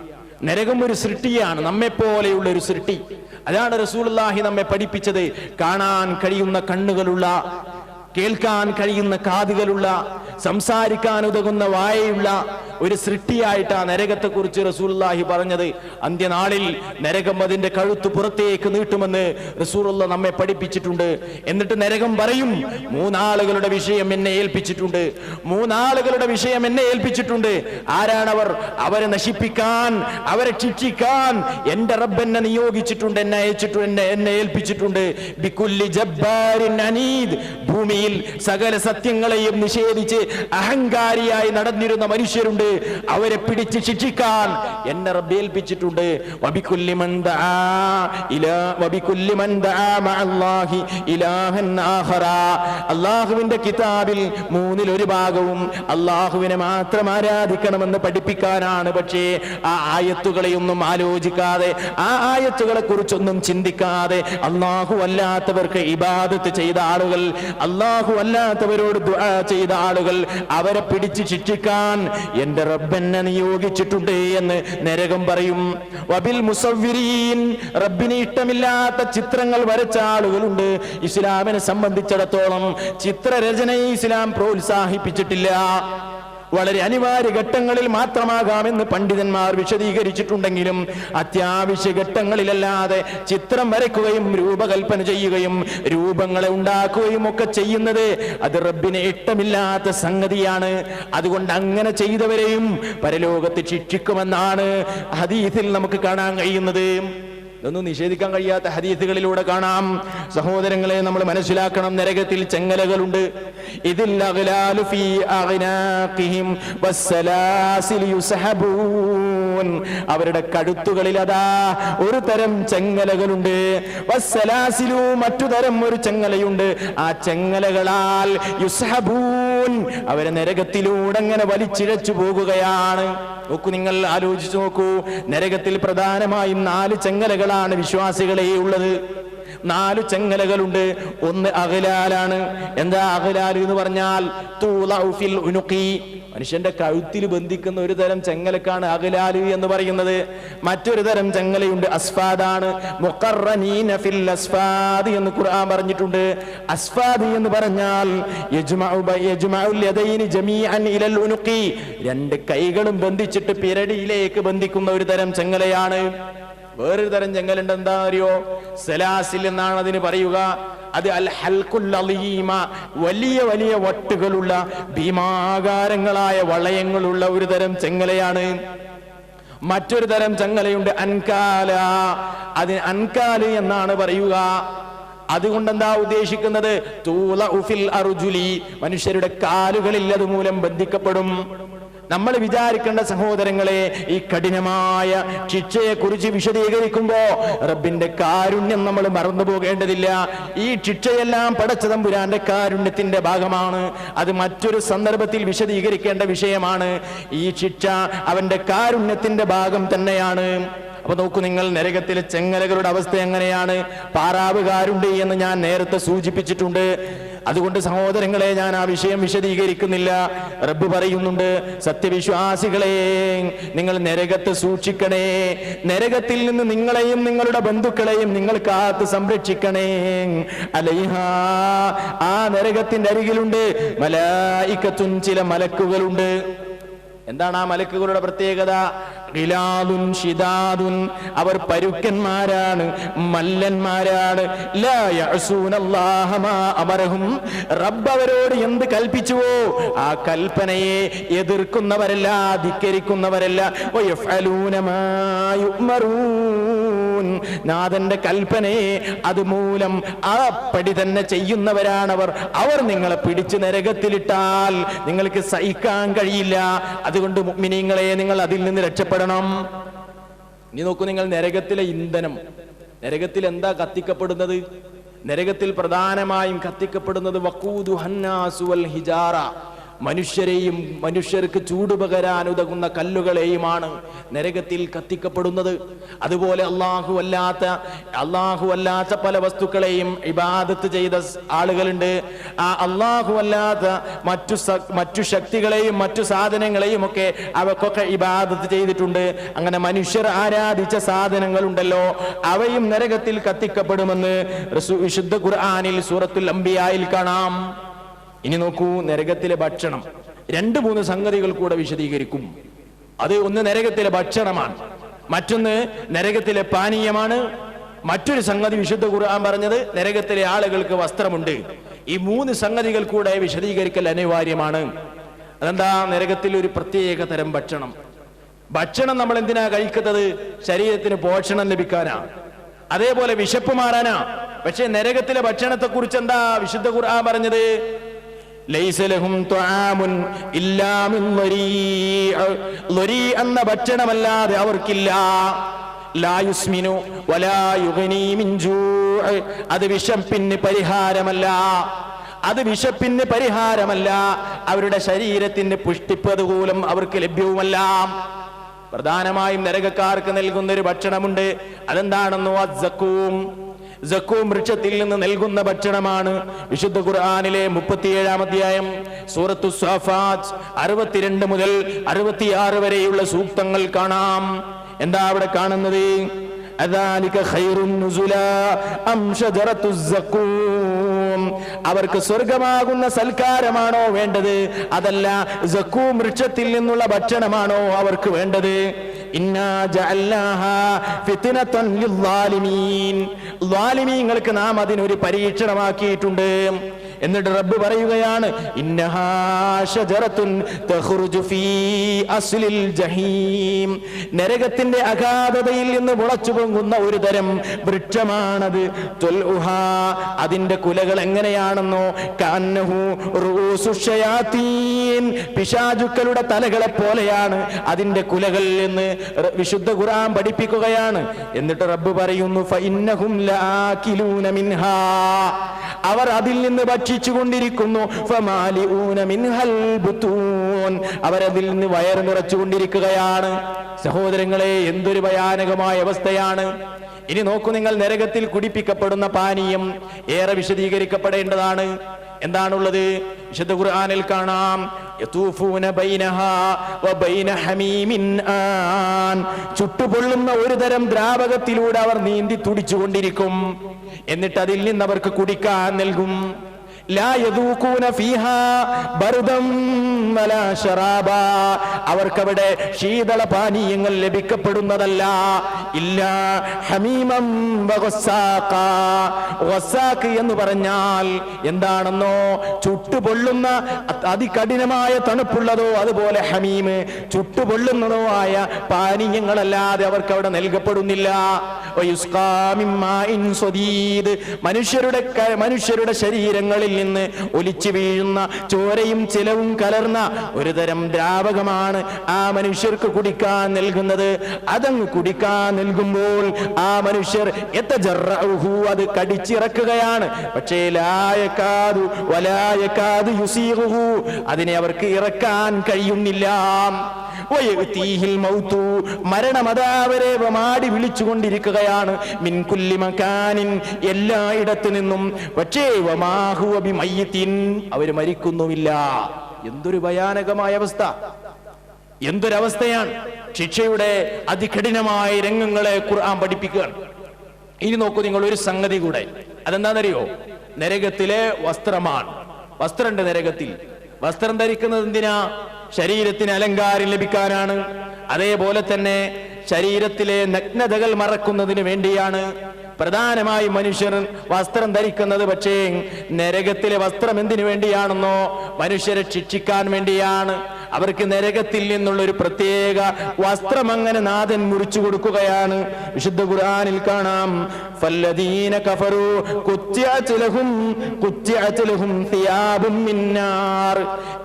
നരകം ഒരു സൃഷ്ടിയാണ്, നമ്മെപ്പോലെയുള്ള ഒരു സൃഷ്ടി. അതാണ് റസൂലുള്ളാഹി നമ്മെ പഠിപ്പിച്ചത്. കാണാൻ കഴിയുന്ന കണ്ണുകളുള്ള, കേൾക്കാൻ കഴിയുന്ന കാതുകളുള്ള, സംസാരിക്കാൻ ഉതകുന്ന വായയുള്ള ഒരു സൃഷ്ടിയായിട്ടാണ് നരകത്തെ കുറിച്ച് റസൂലുള്ളാഹി പറഞ്ഞത്. അന്ത്യനാളിൽ നരകം അതിന്റെ കഴുത്ത് പുറത്തേക്ക് നീട്ടുമെന്ന് റസൂലുള്ള നമ്മെ പഠിപ്പിച്ചിട്ടുണ്ട്. എന്നിട്ട് നരകം പറയും, മൂന്നാളുകളുടെ വിഷയം എന്നെ ഏൽപ്പിച്ചിട്ടുണ്ട്, മൂന്നാളുകളുടെ വിഷയം എന്നെ ഏൽപ്പിച്ചിട്ടുണ്ട്. ആരാണവർ? അവരെ നശിപ്പിക്കാൻ, അവരെ ശിക്ഷിക്കാൻ എന്റെ റബ്ബ് എന്നെ നിയോഗിച്ചിട്ടുണ്ട്, എന്നെ അയച്ചിട്ടുണ്ട്, എന്നെ ഏൽപ്പിച്ചിട്ടുണ്ട്. ബികുല്ലി ജബ്ബാരിൻ അനീദ്, ഭൂമിയിൽ സകല സത്യങ്ങളെയും നിഷേധിച്ച് അഹങ്കാരിയായി നടന്നിരുന്ന മനുഷ്യരുണ്ട്, അവരെ പിടിച്ച് ശിക്ഷിക്കാൻ എന്നെ റബ്ബ് ഏൽപ്പിച്ചിട്ടുണ്ട്. അല്ലാഹുവിന്റെ കിതാബിൽ മൂന്നിൽ ഒരു ഭാഗവും അല്ലാഹുവിനെ മാത്രം ആരാധിക്കണമെന്ന് പഠിപ്പിക്കാനാണ്. പക്ഷേ ആ ആയത്തുകളെയൊന്നും ആലോചിക്കാതെ, ആ ആയത്തുകളെ കുറിച്ചൊന്നും ചിന്തിക്കാതെ, അല്ലാഹു അല്ലാത്തവർക്ക് ഇബാദത്ത് ചെയ്ത ആളുകൾ, അല്ലാഹു അല്ലാത്തവരോട് ദുആ ചെയ്ത ആളുകൾ, അവരെ പിടിച്ച് ശിക്ഷിക്കാൻ എന്റെ റബ്ബെന്നെ നിയോഗിച്ചിട്ടുണ്ട് എന്ന് നരകം പറയും. വബിൽ മുസവ്വിരീൻ, റബ്ബിന് ഇഷ്ടമില്ലാത്ത ചിത്രങ്ങൾ വരച്ച ആളുകളുണ്ട്. ഇസ്ലാമിനെ സംബന്ധിച്ചിടത്തോളം ചിത്രരചനയെ ഇസ്ലാം പ്രോത്സാഹിപ്പിച്ചിട്ടില്ല. വളരെ അനിവാര്യ ഘട്ടങ്ങളിൽ മാത്രമാകാമെന്ന് പണ്ഡിതന്മാർ വിശദീകരിച്ചിട്ടുണ്ടെങ്കിലും അത്യാവശ്യ ഘട്ടങ്ങളിലല്ലാതെ ചിത്രം വരയ്ക്കുകയും രൂപകൽപ്പന ചെയ്യുകയും രൂപങ്ങളെ ഉണ്ടാക്കുകയും ഒക്കെ ചെയ്യുന്നത് അത് റബ്ബിന് ഇഷ്ടമില്ലാത്ത സംഗതിയാണ്. അതുകൊണ്ട് അങ്ങനെ ചെയ്തവരെയും പരലോകത്ത് ശിക്ഷിക്കുമെന്നാണ് ഹദീസിൽ നമുക്ക് കാണാൻ കഴിയുന്നത്. ഇതൊന്നും നിഷേധിക്കാൻ കഴിയാത്ത ഹദീസുകളിലൂടെ കാണാം. സഹോദരങ്ങളെ, നമ്മൾ മനസ്സിലാക്കണം, നരകത്തിൽ ചെങ്ങലകളുണ്ട്. ഇതിൽ അഗ്ലാലു ഫീ അഗ്നാഖിഹിം വസ്സലാസിൽ യുസ്ഹബൂൻ, അവരുടെ കഴുത്തുകളിൽ അതാ ഒരു തരം ചെങ്ങലകളുണ്ട്. വസ്സലാസിലു, മറ്റു തരം ഒരു ചെങ്ങലയുണ്ട്. ആ ചെങ്ങലകളാൽ യുസ്ഹബൂൻ, അവരെ നരകത്തിലൂടെ അങ്ങനെ വലിച്ചിഴച്ചു പോകുകയാണ്. നോക്കൂ, നിങ്ങൾ ആലോചിച്ചു നോക്കൂ, നരകത്തിൽ പ്രധാനമായും 4 ചെങ്ങലകളാണ് വിശ്വാസികളെ ഉള്ളത്. 4 ചെങ്ങലകളുണ്ട്. ഒന്ന് അഗ്ലാലാണ്. എന്താ അഗ്ലാൽ എന്ന് പറഞ്ഞാൽ? തൂളഉ ഫിൽ ഉനുഖി, മനുഷ്യന്റെ കഴുത്തിൽ ബന്ധിക്കുന്ന ഒരു തരം ചെങ്ങലക്കാണ് അഗ്ലാൽ എന്ന് പറയുന്നത്. മറ്റൊരു തരം ചെങ്ങലയുണ്ട്, അസ്ഫാദാണ്. മുഖറനീന ഫിൽ അസ്ഫാദ് എന്ന് ഖുർആൻ പറഞ്ഞിട്ടുണ്ട്. അസ്ഫാദ് എന്ന് പറഞ്ഞാൽ യജ്മഉൽ യദൈനി ജമീഅൻ ഇലൽ ഉനുഖി, 2 കൈകളും ബന്ധിച്ചിട്ട് പിരടിയിലേക്ക് ബന്ധിക്കുന്ന ഒരു തരം ചെങ്ങലയാണ്. വേറൊരു തരം ചെങ്ങലുണ്ട്, എന്താ അറിയോ? സലാസിൽ എന്നാണ് അതിന് പറയുക. അത് അൽ ഹൽഖുൽ അലീമ, വലിയ വലിയ വട്ടുകളുള്ള ഭീമാകാരങ്ങളായ വളയങ്ങളുള്ള ഒരു തരം ചെങ്ങലയാണ്. മറ്റൊരു തരം ചെങ്ങലയുണ്ട്, അൻകാല. അതിന് അൻകാല് എന്നാണ് പറയുക. അതുകൊണ്ട് എന്താ ഉദ്ദേശിക്കുന്നത്? തൂളഉ ഫിൽ അർജുലി, മനുഷ്യരുടെ കാലുകളിൽ അതുമൂലം ബന്ധിക്കപ്പെടും. നമ്മൾ വിചാരിക്കേണ്ട സഹോദരങ്ങളെ, ഈ കഠിനമായ ശിക്ഷയെ കുറിച്ച് വിശദീകരിക്കുമ്പോ റബ്ബിന്റെ കാരുണ്യം നമ്മൾ മറന്നു പോകേണ്ടതില്ല. ഈ ശിക്ഷയെല്ലാം പടച്ച തമ്പുരാന്റെ കാരുണ്യത്തിന്റെ ഭാഗമാണ്. അത് മറ്റൊരു സന്ദർഭത്തിൽ വിശദീകരിക്കേണ്ട വിഷയമാണ്. ഈ ശിക്ഷ അവന്റെ കാരുണ്യത്തിന്റെ ഭാഗം തന്നെയാണ്. അപ്പൊ നോക്കൂ നിങ്ങൾ, നരകത്തിലെ ചെങ്ങലകളുടെ അവസ്ഥ എങ്ങനെയാണ്? പാറാവുകാരുണ്ട് എന്ന് ഞാൻ നേരത്തെ സൂചിപ്പിച്ചിട്ടുണ്ട്. അതുകൊണ്ട് സഹോദരങ്ങളെ, ഞാൻ ആ വിഷയം വിശദീകരിക്കുന്നില്ല. റബ്ബ് പറയുന്നുണ്ട്, സത്യവിശ്വാസികളെ, നിങ്ങൾ നരകത്തെ സൂക്ഷിക്കണേ. നരകത്തിൽ നിന്ന് നിങ്ങളെയും നിങ്ങളുടെ ബന്ധുക്കളെയും നിങ്ങൾ കാത്ത് സംരക്ഷിക്കണേ. അലൈഹാ, ആ നരകത്തിന്റെ അരികിലുണ്ട് മലായികത്തുൻ, ചില മലക്കുകളുണ്ട്. എന്താണ് ആ മലക്കുകളുടെ പ്രത്യേകത? ഖിലാദുൻ ശിദാദുൻ, അവർ പരുക്കന്മാരാണ്, മല്ലന്മാരാണ്. ലാ യഅസൂനല്ലാഹ മാ അമറഹും, റബ്ബ് അവരോട് എന്ത് കൽപ്പിച്ചുവോ ആ കൽപ്പനയെ എതിർക്കുന്നവരല്ല, ധിക്കരിക്കുന്നവരല്ല. വയഫ്അലൂന മാ യുഅ്മറൂൻ, നാഥന്റെ കൽപ്പനയെ അതുമൂലം ആ പടി തന്നെ ചെയ്യുന്നവരാണവർ. അവർ നിങ്ങളെ പിടിച്ച് നരകത്തിലിട്ടാൽ നിങ്ങൾക്ക് സഹിക്കാൻ കഴിയില്ല. അതുകൊണ്ട് മുഅ്മിനീങ്ങളെ, നിങ്ങൾ അതിൽ നിന്ന് രക്ഷപ്പെടണം. ഇനി നോക്കൂ നിങ്ങൾ, നരകത്തിലെ ഇന്ധനം, നരകത്തിൽ എന്താ കത്തിക്കപ്പെടുന്നത്? നരകത്തിൽ പ്രധാനമായും കത്തിക്കപ്പെടുന്നത് വഖൂദുഹന്നാസു വൽ ഹിജാറ, മനുഷ്യർക്ക് ചൂടുപകരാൻ ഉതകുന്ന കല്ലുകളെയുമാണ് നരകത്തിൽ കത്തിക്കപ്പെടുന്നത്. അതുപോലെ അല്ലാഹു അല്ലാത്ത പല വസ്തുക്കളെയും ഇബാദത്ത് ചെയ്ത ആളുകളുണ്ട്. ആ അല്ലാഹു അല്ലാത്ത മറ്റു ശക്തികളെയും മറ്റു സാധനങ്ങളെയും ഒക്കെ അവക്കൊക്കെ ഇബാദത്ത് ചെയ്തിട്ടുണ്ട്. അങ്ങനെ മനുഷ്യർ ആരാധിച്ച സാധനങ്ങളുണ്ടല്ലോ, അവയും നരകത്തിൽ കത്തിക്കപ്പെടുമെന്ന് വിശുദ്ധ ഖുർആനിൽ സൂറത്തുൽ അംബിയായിൽ കാണാം. ഇനി നോക്കൂ, നരകത്തിലെ ഭക്ഷണം 2-3 സംഗതികൾ കൂടെ വിശദീകരിക്കും. അത് ഒന്ന് നരകത്തിലെ ഭക്ഷണമാണ്, മറ്റൊന്ന് നരകത്തിലെ പാനീയമാണ്, മറ്റൊരു സംഗതി വിശുദ്ധ ഖുർആൻ പറഞ്ഞത് നരകത്തിലെ ആളുകൾക്ക് വസ്ത്രമുണ്ട്. ഈ 3 സംഗതികൾ കൂടെ വിശദീകരിക്കൽ അനിവാര്യമാണ്. അതെന്താ? നരകത്തിൽ ഒരു പ്രത്യേക തരം ഭക്ഷണം നമ്മൾ എന്തിനാ കഴിക്കുന്നത്? ശരീരത്തിന് പോഷണം ലഭിക്കാനാ, അതേപോലെ വിശപ്പ് മാറാനാ. പക്ഷെ നരകത്തിലെ ഭക്ഷണത്തെ കുറിച്ച് എന്താ വിശുദ്ധ ഖുർആൻ പറഞ്ഞത്? ലൈസ ലഹും തുആമുൻ ഇല്ലാ മിൻ ളരീ, എന്ന ഭക്ഷണമല്ലാതെ അവർക്കില്ല. ലാ യുസ്മിനു വലാ യുഗ്നി മിൻ ജൂഅ്, അത് വിശപ്പിന് പരിഹാരമല്ല, അവരുടെ ശരീരത്തിന്റെ പുഷ്ടിപ്പതുകൂലം അവർക്ക് ലഭ്യവുമല്ല. പ്രധാനമായും നരകക്കാർക്ക് നൽകുന്ന ഒരു ഭക്ഷണമുണ്ട്. അതെന്താണെന്നോ? സക്കൂം വൃക്ഷത്തിൽ നിന്ന് നൽകുന്ന ഭക്ഷണമാണ്. വിശുദ്ധ ഖുർആനിലെ 37-ാം അധ്യായം സൂറത്തു സ്വാഫാത്ത് 62 മുതൽ 66 വരെയുള്ള സൂക്തങ്ങൾ കാണാം. എന്താ അവിടെ കാണുന്നത്? അദാലിക ഖൈറുൻ നുസുലാ അം ഷജറത്തുസ് സഖൂം, അവർക്ക് സ്വർഗമാകുന്ന സൽക്കാരമാണോ വേണ്ടത്, അതല്ല സഖൂം വൃക്ഷത്തിൽ നിന്നുള്ള ഭക്ഷണമാണോ അവർക്ക് വേണ്ടത്? ഇന്നാ ജഅൽനാഹാ ഫിത്നതൻ ലിസ്സാലിമീൻ, ളാലിമീങ്ങൾക്ക് നാം അതിനൊരു പരീക്ഷണമാക്കിയിട്ടുണ്ട്. എന്നിട്ട് റബ്ബ് പറയുകയാണ്, ഇന്നഹാ ശജറത്തുൻ തഖ്റുജു ഫീ അസ്ലിൽ ജഹീം, നരകത്തിന്റെ അഗാധതയിൽ നിന്ന് മുളച്ചു പൊങ്ങുന്ന ഒരു തരം വൃക്ഷമാണത്. തുൽഉഹാ, അതിന്റെ കുലകൾ എങ്ങനെയാണെന്നോ? കഅന്നഹു റൂസു ശയാതീൻ, പിശാചുക്കളുടെ തലകളെ പോലെയാണ് അതിന്റെ കുലകൾ എന്ന് വിശുദ്ധ ഖുർആൻ പഠിപ്പിക്കുകയാണ്. എന്നിട്ട് റബ്ബ് പറയുന്നു, ഫഇന്നഹും ലആകിലൂന മിൻഹാ, അവർ അതിൽ നിന്ന് ഭക്ഷിച്ചുകൊണ്ടിരിക്കുന്നു. ഫമാലിഊന മിൻഹൽ ബുതൂൻ, അവരതിൽ നിന്ന് വയറ് നിറച്ചുകൊണ്ടിരിക്കുകയാണ്. സഹോദരങ്ങളെ, എന്തൊരു ഭയാനകമായ അവസ്ഥയാണ്! ഇനി നോക്കൂ നിങ്ങൾ, നരകത്തിൽ കുടിപ്പിക്കപ്പെടുന്ന പാനീയം ഏറെ വിശദീകരിക്കപ്പെടേണ്ടതാണ്. എന്താണുള്ളത്? വിശുദ്ധ ഖുർആനിൽ കാണാം, യതൂഫൂന ബൈനഹാ വബൈന ഹമീമിൻ ആൻ. ചുട്ടുപൊള്ളുന്ന ഒരു തരം ദ്രാവകത്തിലൂടെ അവർ നീന്തി തുടിച്ചുകൊണ്ടിരിക്കും. എന്നിട്ട് അതിൽ നിന്ന് അവർക്ക് കുടിക്കാൻ നൽകും. ലാ യദൂഖൂന ഫീഹാ ബർദം വലാ ശറാബാ. അവർക്കവിടെ ശീതള പാനീയങ്ങൾ ലഭിക്കപ്പെടുന്നതല്ല. ഇല്ലാ ഹമീമം വഗസ്സാഖ. ഗസ്സാഖ് എന്ന് പറഞ്ഞാൽ എന്താണെന്നോ, ചുട്ടുപൊള്ളുന്ന അതികഠിനമായ തണുപ്പുള്ളതോ അതുപോലെ ഹമീം ചുട്ടുപൊള്ളുന്നതോ ആയ പാനീയങ്ങളല്ലാതെ അവർക്ക് അവിടെ നൽകപ്പെടുന്നില്ല. വയുസ്ഖാ മിൻ മാഇൻ സ്വദീദ്. മനുഷ്യരുടെ ശരീരങ്ങളിൽ നിന്ന് ഒലിച്ചു വീഴുന്ന ചോരയും ചിലവും കലർന്ന ഒരു തരം ദ്രാവകമാണ് ആ മനുഷ്യർക്ക് കുടിക്കാൻ നൽകുന്നത്. അതങ്ങ് കുടിക്കാൻ നൽകുമ്പോൾ ആ മനുഷ്യർ അത് കടിച്ചിറക്കുകയാണ്. പക്ഷേ ലായകാദു വലായകാദു യുസീഗുഹു. അതിനെ അവർക്ക് ഇറക്കാൻ കഴിയുന്നില്ല. മരണമതാവരെ മാടി വിളിച്ചുകൊണ്ടിരിക്കുകയാണ്. മിൻ കുല്ലി മകാനിൻ, എല്ലായിടത്തു നിന്നും. പക്ഷേ വമാഹുവ ബിമയ്യിത്തിൻ, അവർ മരിക്കുന്നുമില്ല. എന്തൊരു ഭയാനകമായ അവസ്ഥ, എന്തൊരവസ്ഥയാണ്! ശിക്ഷയുടെ അതികഠിനമായ രംഗങ്ങളെ ഖുർആൻ പഠിപ്പിക്കുകയാണ്. ഇനി നോക്കൂ നിങ്ങൾ ഒരു സംഗതി കൂടെ. അതെന്താണെന്നറിയോ? നരകത്തിലെ വസ്ത്രമാണ്. വസ്ത്രമുണ്ട് നരകത്തിൽ. വസ്ത്രം ധരിക്കുന്നത് എന്തിനാ? ശരീരത്തിന് അലങ്കാരം ലഭിക്കാനാണ്. അതേപോലെ തന്നെ ശരീരത്തിലെ നഗ്നതകൾ മറക്കുന്നതിന് വേണ്ടിയാണ് പ്രധാനമായി മനുഷ്യർ വസ്ത്രം ധരിക്കുന്നത്. പക്ഷേ നരകത്തിലെ വസ്ത്രം എന്തിനു വേണ്ടിയാണെന്നോ? മനുഷ്യരെ ശിക്ഷിക്കാൻ വേണ്ടിയാണ്. അവർക്ക് നരകത്തിൽ നിന്നുള്ള ഒരു പ്രത്യേക വസ്ത്രം അങ്ങനെ നാഥൻ മുറിച്ചു കൊടുക്കുകയാണ്. വിശുദ്ധ ഖുർആനിൽ കാണാം, ഫല്ലദീന കഫറു ഖുത്തിഅത് ലഹും സിയാബും മിൻ നാർ.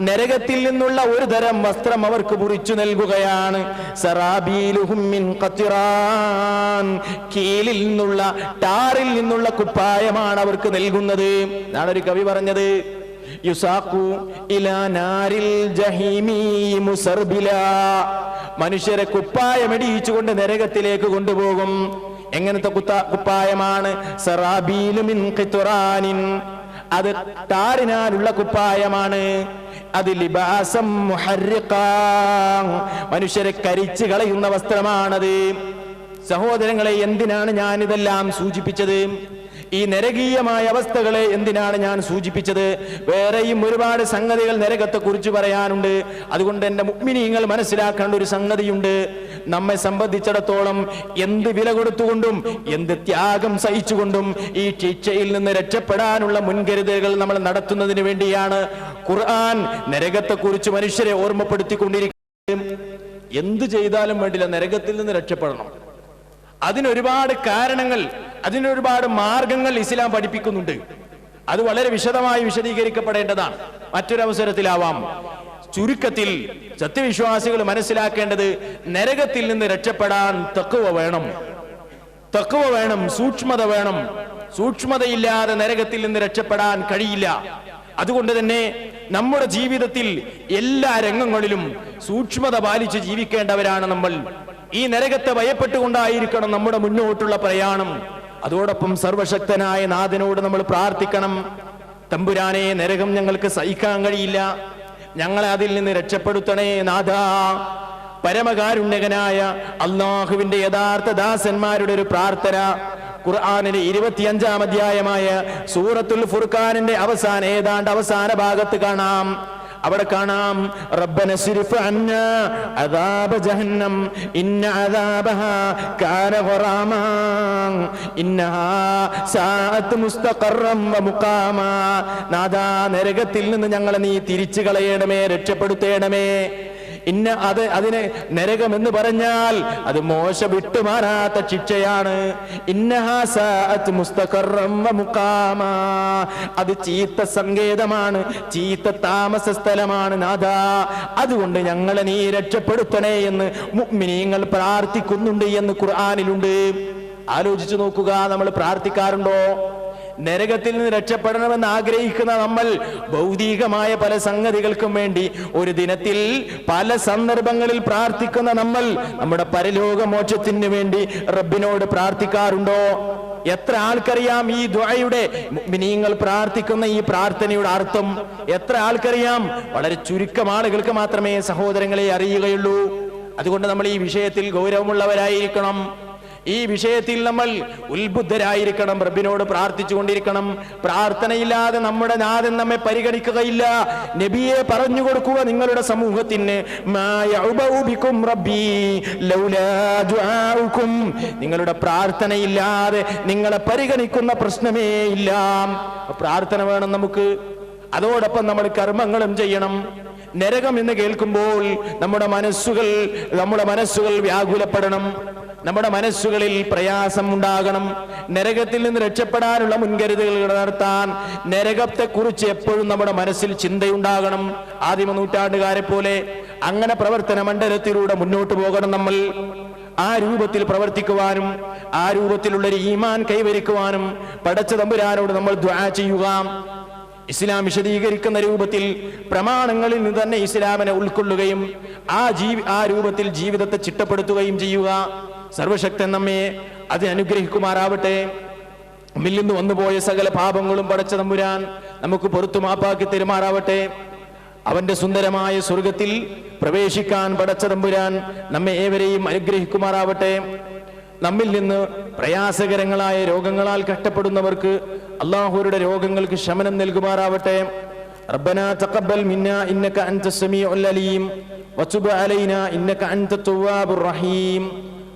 നരകത്തിൽ നിന്നുള്ള ഒരു തരം വസ്ത്രം അവർക്ക് മുറിച്ചു നൽകുകയാണ്. സറാബീലുഹും മിൻ ഖത്റാൻ. കീലിൽ നിന്നുള്ള, ടാറിൽ നിന്നുള്ള കുപ്പായമാണ് അവർക്ക് നൽകുന്നത്. എന്നാണ് ഒരു കവി പറഞ്ഞത്, യുസാഖു ഇലാ നാരിൽ ജഹീമി മുസർബിലാ. മനുഷ്യരെ കുപ്പായമടിയിച്ചുകൊണ്ട് നരകത്തിലേക്ക് കൊണ്ടുപോകും. എങ്ങനത്തെ കുപ്പായമാണ്? സറാബീലു മിൻ ഖത്റാനിൻ. അത് ടാറിനാലുള്ള കുപ്പായമാണ്. അത് ലിബാസം മുഹർരിഖാ. മനുഷ്യരെ കരിച്ചു കളയുന്ന വസ്ത്രമാണത്. സഹോദരങ്ങളെ, എന്തിനാണ് ഞാൻ ഇതെല്ലാം സൂചിപ്പിച്ചത്? ഈ നരകീയമായ അവസ്ഥകളെ എന്തിനാണ് ഞാൻ സൂചിപ്പിച്ചത്? വേറെയും ഒരുപാട് സംഗതികൾ നരകത്തെ കുറിച്ച് പറയാനുണ്ട്. അതുകൊണ്ട് എന്റെ മുഅ്മിനീങ്ങൾ മനസ്സിലാക്കേണ്ട ഒരു സംഗതിയുണ്ട്. നമ്മെ സംബന്ധിച്ചിടത്തോളം എന്ത് വില കൊടുത്തുകൊണ്ടും എന്ത് ത്യാഗം സഹിച്ചുകൊണ്ടും ഈ ശിക്ഷയിൽ നിന്ന് രക്ഷപ്പെടാനുള്ള മുൻകരുതലുകൾ നമ്മൾ നടത്തുന്നതിന് വേണ്ടിയാണ് ഖുർആൻ നരകത്തെ കുറിച്ച് മനുഷ്യരെ ഓർമ്മപ്പെടുത്തിക്കൊണ്ടിരിക്കുന്നത്. എന്ത് ചെയ്താലും വേണ്ടില്ല, നരകത്തിൽ നിന്ന് രക്ഷപ്പെടണം. അതിനൊരുപാട് കാരണങ്ങൾ, അതിനൊരുപാട് മാർഗങ്ങൾ ഇസ്ലാം പഠിപ്പിക്കുന്നുണ്ട്. അത് വളരെ വിശദമായി വിശദീകരിക്കപ്പെടേണ്ടതാണ്. മറ്റൊരവസരത്തിലാവാം. ചുരുക്കത്തിൽ സത്യവിശ്വാസികൾ മനസ്സിലാക്കേണ്ടത്, നരകത്തിൽ നിന്ന് രക്ഷപ്പെടാൻ തഖ്വ വേണം, തഖ്വ വേണം, സൂക്ഷ്മത വേണം. സൂക്ഷ്മതയില്ലാതെ നരകത്തിൽ നിന്ന് രക്ഷപ്പെടാൻ കഴിയില്ല. അതുകൊണ്ട് തന്നെ നമ്മുടെ ജീവിതത്തിൽ എല്ലാ രംഗങ്ങളിലും സൂക്ഷ്മത പാലിച്ച് ജീവിക്കേണ്ടവരാണ് നമ്മൾ. ഈ നരകത്തെ ഭയപ്പെട്ടുകൊണ്ടായിരിക്കണം നമ്മുടെ മുന്നോട്ടുള്ള പ്രയാണം. അതോടൊപ്പം സർവശക്തനായ നാഥനോട് നമ്മൾ പ്രാർത്ഥിക്കണം, തമ്പുരാനെ, നരകം ഞങ്ങൾക്ക് സഹിക്കാൻ കഴിയില്ല, ഞങ്ങളെ അതിൽ നിന്ന് രക്ഷപ്പെടുത്തണേ നാഥാ. പരമകാരുണ്യകനായ അല്ലാഹുവിന്റെ യഥാർത്ഥ ദാസന്മാരുടെ ഒരു പ്രാർത്ഥന ഖുർആനിലെ 25-ാം അധ്യായമായ സൂറത്തുൽ ഫുർഖാനിന്റെ ഏതാണ്ട് അവസാന ഭാഗത്ത് കാണാം. അവിടെ കാണാം, റബ്ബന സ്രിഫ് അന്നാ അദാബ ജഹന്നം ഇന്ന അദാബഹാ കാന ഗറാമാ ഇന്നഹാ സാഅത് മുസ്തഖറം വ മുഖാമാ. നാഥാ, നരകത്തിൽ നിന്ന് ഞങ്ങളെ നീ തിരിച്ചു കളയണമേ, രക്ഷപ്പെടുത്തേണമേ. അതിന് നരകം എന്ന് പറഞ്ഞാൽ അത് മോശ വിട്ടുമാറാത്ത ശിക്ഷയാണ്. ഇന്നഹാ സാഅത് മുസ്തഖറം വ മുഖാമാ. അത് ചീത്ത സങ്കേതമാണ്, ചീത്ത താമസ സ്ഥലമാണ് നാഥാ. അതുകൊണ്ട് ഞങ്ങളെ നീ രക്ഷപ്പെടുത്തണേ എന്ന് മുഅ്മിനീങ്ങൾ പ്രാർത്ഥിക്കുന്നുണ്ട് എന്ന് ഖുർആനിലുണ്ട്. ആലോചിച്ചു നോക്കുക, നമ്മൾ പ്രാർത്ഥിക്കാറുണ്ടോ? നരകത്തിൽ നിന്ന് രക്ഷപ്പെടണമെന്ന് ആഗ്രഹിക്കുന്ന നമ്മൾ ഭൗതികമായ പല സംഗതികൾക്കും വേണ്ടി ഒരു ദിനത്തിൽ പല സന്ദർഭങ്ങളിൽ പ്രാർത്ഥിക്കുന്ന നമ്മൾ നമ്മുടെ പരലോക മോക്ഷത്തിന് വേണ്ടി റബ്ബിനോട് പ്രാർത്ഥിക്കാറുണ്ടോ? എത്ര ആൾക്കറിയാം ഈ ദുആയുടെ, മുഅ്മിനീങ്ങൾ പ്രാർത്ഥിക്കുന്ന ഈ പ്രാർത്ഥനയുടെ അർത്ഥം? എത്ര ആൾക്കറിയാം? വളരെ ചുരുക്കം ആളുകൾക്ക് മാത്രമേ സഹോദരങ്ങളെ അറിയുകയുള്ളൂ. അതുകൊണ്ട് നമ്മൾ ഈ വിഷയത്തിൽ ഗൗരവമുള്ളവരായിരിക്കണം. ഈ വിഷയത്തിൽ നമ്മൾ ഉത്ബുദ്ധരായിരിക്കണം. റബ്ബിനോട് പ്രാർത്ഥിച്ചു കൊണ്ടിരിക്കണം. പ്രാർത്ഥനയില്ലാതെ നമ്മുടെ നാഥൻ നമ്മെ പരിഗണിക്കുകയില്ല. നബിയെ പറഞ്ഞു കൊടുക്കുക നിങ്ങളുടെ സമൂഹത്തിന്, നിങ്ങളുടെ പ്രാർത്ഥനയില്ലാതെ നിങ്ങളെ പരിഗണിക്കുന്ന പ്രശ്നമേ ഇല്ല. പ്രാർത്ഥന വേണം നമുക്ക്. അതോടൊപ്പം നമ്മൾ കർമ്മങ്ങളും ചെയ്യണം. നരകം എന്ന് കേൾക്കുമ്പോൾ നമ്മുടെ മനസ്സുകൾ വ്യാകുലപ്പെടണം. നമ്മുടെ മനസ്സുകളിൽ പ്രയാസം ഉണ്ടാകണം. നരകത്തിൽ നിന്ന് രക്ഷപ്പെടാനുള്ള മുൻകരുതലുകൾ നടത്താൻ നരകത്തെക്കുറിച്ച് എപ്പോഴും നമ്മുടെ മനസ്സിൽ ചിന്തയുണ്ടാകണം. ആദിമ നൂറ്റാണ്ടുകാരെ പോലെ അങ്ങനെ പ്രവർത്തന മണ്ഡലത്തിലൂടെ മുന്നോട്ട് പോകണം. നമ്മൾ ആ രൂപത്തിൽ പ്രവർത്തിക്കുവാനും ആ രൂപത്തിലുള്ള ഒരു ഈമാൻ കൈവരിക്കുവാനും പടച്ച തമ്പുരാനോട് നമ്മൾ ദുആ ചെയ്യുക. ഇസ്ലാം വിശദീകരിക്കുന്ന രൂപത്തിൽ പ്രമാണങ്ങളിൽ നിന്ന് തന്നെ ഇസ്ലാമിനെ ഉൾക്കൊള്ളുകയും ആ രൂപത്തിൽ ജീവിതത്തെ ചിട്ടപ്പെടുത്തുകയും ചെയ്യുക. സർവശക്തൻ നമ്മെ അത് അനുഗ്രഹിക്കുമാറാവട്ടെ. നമ്മിൽ നിന്ന് വന്നുപോയ സകല പാപങ്ങളും പടച്ച തമ്പുരാൻ നമുക്ക് പുറത്തു മാപ്പാക്കി തെരുമാറാവട്ടെ. അവന്റെ സുന്ദരമായ സ്വർഗത്തിൽ പ്രവേശിക്കാൻ പടച്ച തമ്പുരാൻ നമ്മെ ഏവരെയും അനുഗ്രഹിക്കുമാറാവട്ടെ. നമ്മിൽ നിന്ന് പ്രയാസകരങ്ങളായ രോഗങ്ങളാൽ കഷ്ടപ്പെടുന്നവർക്ക് അല്ലാഹുവിന്റെ രോഗങ്ങൾക്ക് ശമനം നൽകുമാറാവട്ടെ. റബ്ബനാ തഖബ്ബൽ മിന്നാ ഇന്നക അൻതസ് സമീഉൽ അലീം വതുബ് അലൈനാ ഇന്നക അൻതത് തവ്വാബുർ റഹീം.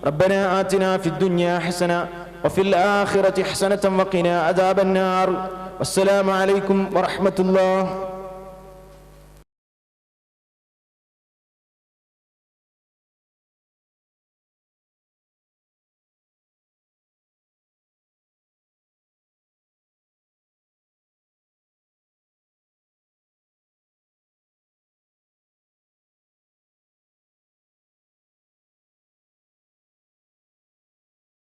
റബ്ബനാ ആതിനാ ഫിദ് ദുനിയാ ഹസന വഫിൽ ആഖിറതി ഹസനതൻ വഖിനാ അദാബൻ നാർ. വസ്സലാമു അലൈക്കും വറഹ്മത്തുള്ളാഹി.